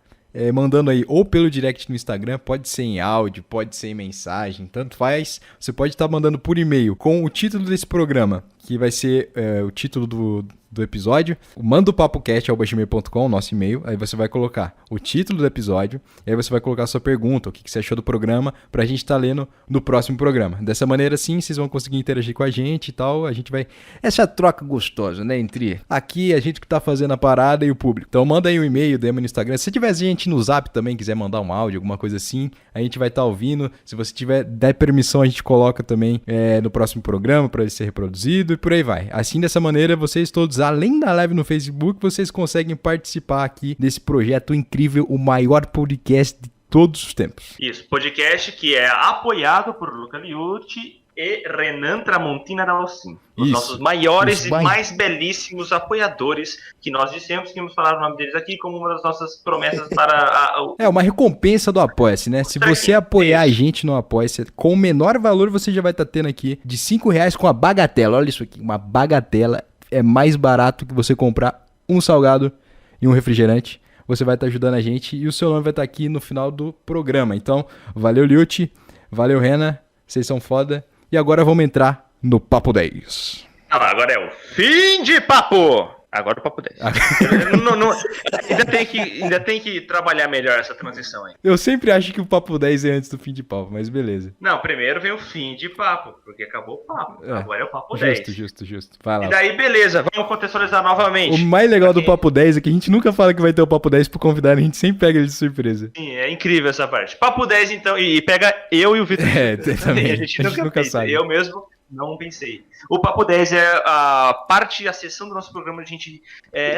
mandando aí ou pelo direct no Instagram, pode ser em áudio, pode ser em mensagem, tanto faz. Você pode estar mandando por e-mail com o título desse programa, que vai ser o título do episódio. Manda o papocast@gmail.com, nosso e-mail. Aí você vai colocar o título do episódio. E aí você vai colocar a sua pergunta, o que você achou do programa, pra gente estar lendo no próximo programa. Dessa maneira, sim, vocês vão conseguir interagir com a gente e tal. A gente vai... Essa troca gostosa, né? Entre aqui, a gente que tá fazendo a parada e o público. Então manda aí um e-mail, DM no Instagram. Se tiver gente no Zap também, quiser mandar um áudio, alguma coisa assim, a gente vai estar ouvindo. Se você der permissão, a gente coloca também no próximo programa pra ele ser reproduzido e por aí vai. Assim, dessa maneira, vocês todos, além da live no Facebook, vocês conseguem participar aqui desse projeto incrível, o maior podcast de todos os tempos. Isso, podcast que é apoiado por Luca Liucci e Renan Tramontina Dalcin. Os nossos maiores e mais belíssimos apoiadores, que nós dissemos que íamos falar o nome deles aqui como uma das nossas promessas para uma recompensa do Apoia-se, né? Se você apoiar a gente no Apoia-se, com o menor valor você já vai estar tendo aqui de R$5 com a bagatela. Olha isso aqui, uma bagatela é mais barato que você comprar um salgado e um refrigerante. Você vai estar ajudando a gente e o seu nome vai estar aqui no final do programa. Então, valeu Liucci, valeu Renan, vocês são foda. E agora vamos entrar no Papo 10. Agora é o fim de papo! Agora o Papo 10. Ainda tem que trabalhar melhor essa transição aí. Eu sempre acho que o Papo 10 é antes do fim de papo, mas beleza. Não, primeiro vem o fim de papo, porque acabou o papo. Agora é o Papo 10. Justo. Vai lá. E daí, beleza, vamos contextualizar novamente. O mais legal do Papo 10 é que a gente nunca fala que vai ter o Papo 10 pro convidado, a gente sempre pega ele de surpresa. Sim, é incrível essa parte. Papo 10, então, e pega eu e o Vitor. Também. A gente nunca sabe. Eu mesmo não pensei. O Papo 10 é a sessão do nosso programa onde a gente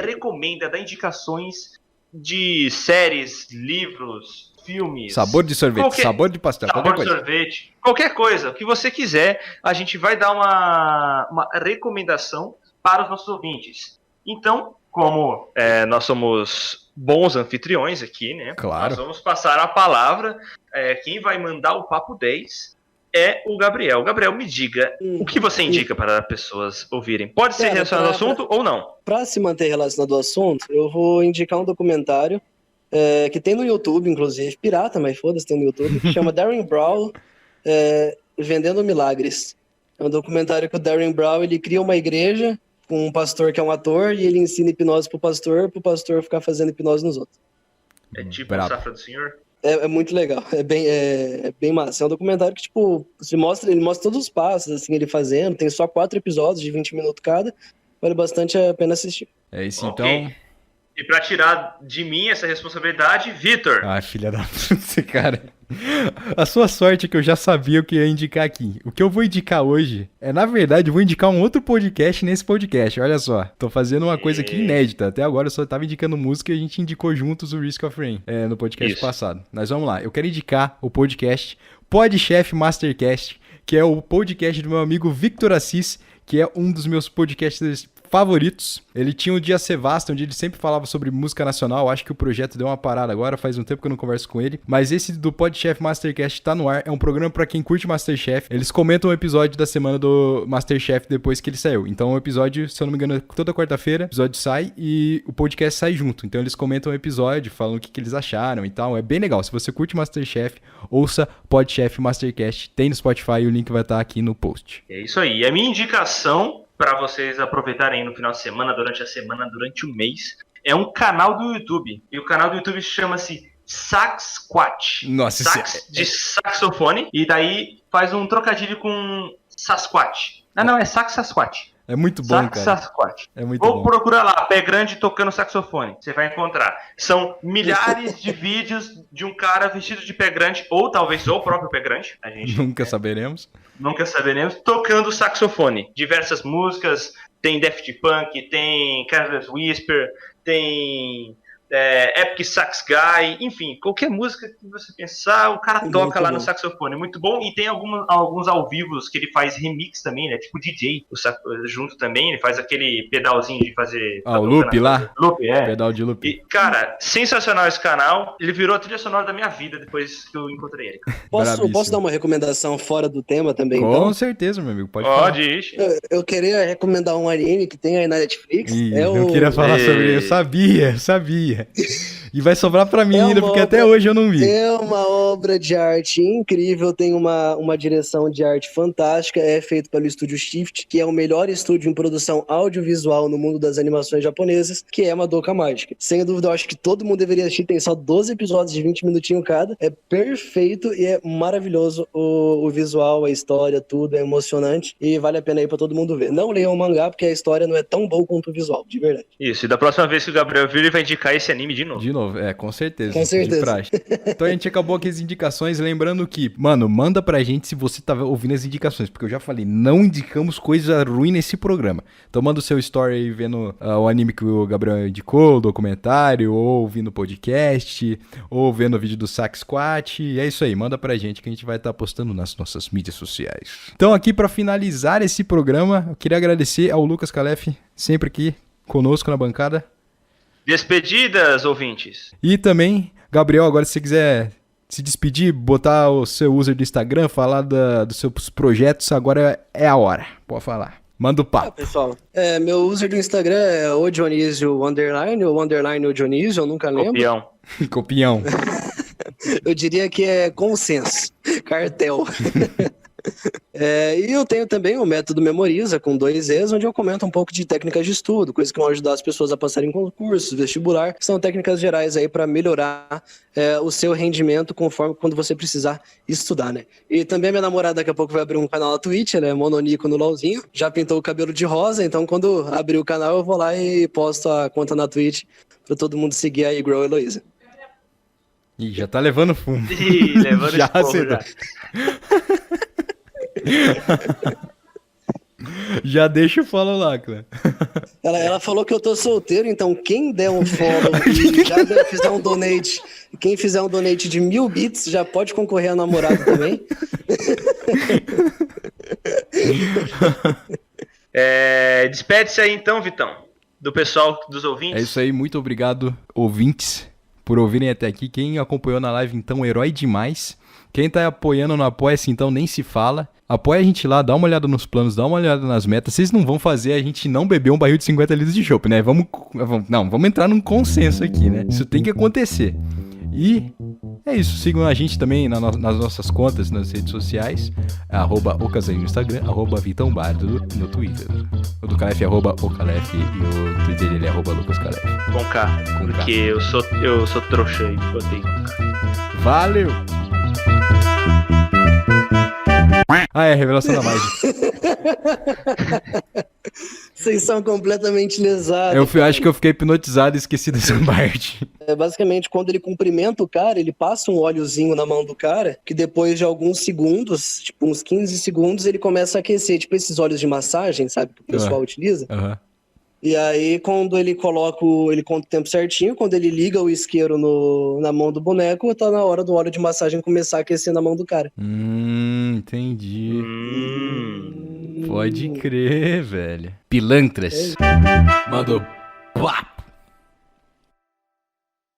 recomenda, dá indicações de séries, livros, filmes. Sabor de sorvete, sabor de pastel, qualquer coisa. Sorvete, qualquer coisa, o que você quiser, a gente vai dar uma recomendação para os nossos ouvintes. Então, como nós somos bons anfitriões aqui, né? Claro. Nós vamos passar a palavra. Quem vai mandar o Papo 10 é o Gabriel. Gabriel, me diga, o que você indica para as pessoas ouvirem? Pode ser relacionado ao assunto ou não? Para se manter relacionado ao assunto, eu vou indicar um documentário que tem no YouTube, inclusive, pirata, mas foda-se, tem no YouTube, que chama Darren Brown Vendendo Milagres. É um documentário que o Darren Brown, ele cria uma igreja com um pastor que é um ator e ele ensina hipnose pro pastor ficar fazendo hipnose nos outros. É tipo a Safra do Senhor? É muito legal, é bem massa. É um documentário que, tipo, ele mostra todos os passos, assim, ele fazendo. Tem só 4 episódios de 20 minutos cada. Vale bastante a pena assistir. É isso, okay. Então... E pra tirar de mim essa responsabilidade, Vitor. Filha da puta, cara. A sua sorte é que eu já sabia o que ia indicar aqui. O que eu vou indicar hoje na verdade, eu vou indicar um outro podcast nesse podcast. Olha só, tô fazendo uma coisa aqui inédita. Até agora eu só tava indicando música e a gente indicou juntos o Risk of Rain no podcast passado. Mas vamos lá, eu quero indicar o podcast Podchef Mastercast, que é o podcast do meu amigo Victor Assis, que é um dos meus podcasters favoritos. Ele tinha o Dia Sevasta, onde ele sempre falava sobre música nacional. Acho que o projeto deu uma parada agora, faz um tempo que eu não converso com ele. Mas esse do Podchef Mastercast tá no ar. É um programa pra quem curte Masterchef. Eles comentam o episódio da semana do Masterchef depois que ele saiu. Então o episódio, se eu não me engano, é toda quarta-feira. O episódio sai e o podcast sai junto. Então eles comentam o episódio, falam o que eles acharam e tal. É bem legal. Se você curte Masterchef, ouça Podchef Mastercast. Tem no Spotify e o link vai estar aqui no post. É isso aí. A minha indicação para vocês aproveitarem no final de semana, durante o mês, é um canal do YouTube. E o canal do YouTube chama-se Saxquatch. Nossa, Sax de saxofone. E daí faz um trocadilho com Sasquatch. Não, é Sasquatch. É muito bom, cara. Sasquatch. É muito bom. Procura lá, Pé Grande tocando saxofone. Você vai encontrar. São milhares de vídeos de um cara vestido de pé grande, ou talvez o próprio pé grande. A gente nunca saberemos. Nunca saberemos. Tocando saxofone. Diversas músicas. Tem Daft Punk, tem Careless Whisper, tem Epic Sax Guy, enfim, qualquer música que você pensar, o cara toca lá no saxofone, muito bom. E tem alguns ao vivos que ele faz remix também, né? Tipo DJ, junto também, ele faz aquele pedalzinho de fazer... o loop lá? Loop, pedal de loop. E, cara, sensacional esse canal, ele virou a trilha sonora da minha vida depois que eu encontrei ele. Posso dar uma recomendação fora do tema também, Com então? certeza, meu amigo, pode falar. Pode. Eu queria recomendar um anime que tem aí na Netflix. Eu queria falar sobre ele, eu sabia. E vai sobrar pra mim É ainda, uma porque obra- até hoje eu não vi. É uma obra de arte incrível, tem uma direção de arte fantástica, é feito pelo estúdio Shift, que é o melhor estúdio em produção audiovisual no mundo das animações japonesas, que é Madoka Mágica. Sem dúvida, eu acho que todo mundo deveria assistir, tem só 12 episódios de 20 minutinhos cada, é perfeito e é maravilhoso o visual, a história, tudo, é emocionante e vale a pena aí pra todo mundo ver. Não leiam o mangá, porque a história não é tão boa quanto o visual, de verdade. Isso, e da próxima vez que o Gabriel vir, ele vai indicar esse anime de novo. De novo, com certeza. Com certeza. De praxe. Então a gente acabou aqui as indicações, lembrando que, mano, manda pra gente se você tá ouvindo as indicações, porque eu já falei, não indicamos coisa ruim nesse programa. Então manda o seu story aí vendo o anime que o Gabriel indicou, o documentário, ou ouvindo o podcast, ou vendo o vídeo do Sax Squat, e é isso aí, manda pra gente que a gente vai estar postando nas nossas mídias sociais. Então aqui pra finalizar esse programa, eu queria agradecer ao Lucas Calef, sempre aqui conosco na bancada. Despedidas, ouvintes. E também, Gabriel, agora se você quiser se despedir, botar o seu user do Instagram, falar dos seus projetos, agora é a hora. Pode falar. Manda o papo. Pessoal, meu user do Instagram é o Dionísio underline, ou underline o Dionísio, eu nunca lembro. Copião. Copião. Eu diria que é consenso, cartel. E eu tenho também o método Memoriza, com 2 Es, onde eu comento um pouco de técnicas de estudo, coisas que vão ajudar as pessoas a passarem concursos, vestibular. São técnicas gerais aí para melhorar o seu rendimento conforme quando você precisar estudar, né? E também a minha namorada daqui a pouco vai abrir um canal na Twitch, ela é mononico no LOLzinho, já pintou o cabelo de rosa, então quando abrir o canal eu vou lá e posto a conta na Twitch para todo mundo seguir a Grow Heloísa. Ih, já tá levando fumo. Ih, levando Já esse povo acendeu. já. Já deixa o follow lá, Clã. Ela falou que eu tô solteiro, então quem der um follow e já fizer um donate, quem fizer um donate de 1000 bits já pode concorrer a namorado também. Despede-se aí então, Vitão, do pessoal, dos ouvintes. É isso aí, muito obrigado, ouvintes, por ouvirem até aqui. Quem acompanhou na live, então, herói demais. Quem tá apoiando no Apoia-se, então, nem se fala. Apoia a gente lá, dá uma olhada nos planos, dá uma olhada nas metas. Vocês não vão fazer a gente não beber um barril de 50 litros de chopp, né? Vamos entrar num consenso aqui, né? Isso tem que acontecer. E é isso, sigam a gente também nas nossas contas, nas redes sociais. @ocasei no Instagram, @vitãobardo no Twitter. O do Calef é @ocalef e o Twitter dele é @lucascalef. Com K, Com K. porque eu sou trouxa e botei com K. Valeu! Revelação da mágica. Vocês são completamente lesados. Eu acho que eu fiquei hipnotizado e esqueci dessa parte. Basicamente, quando ele cumprimenta o cara, ele passa um óleozinho na mão do cara, que depois de alguns segundos, tipo uns 15 segundos, ele começa a aquecer, tipo esses óleos de massagem, sabe, que o pessoal utiliza. Aham. E aí, quando ele coloca ele conta o tempo certinho, quando ele liga o isqueiro na mão do boneco, tá na hora do óleo de massagem começar a aquecer na mão do cara. Entendi. Pode crer, velho. Pilantras. Mandou. Pá!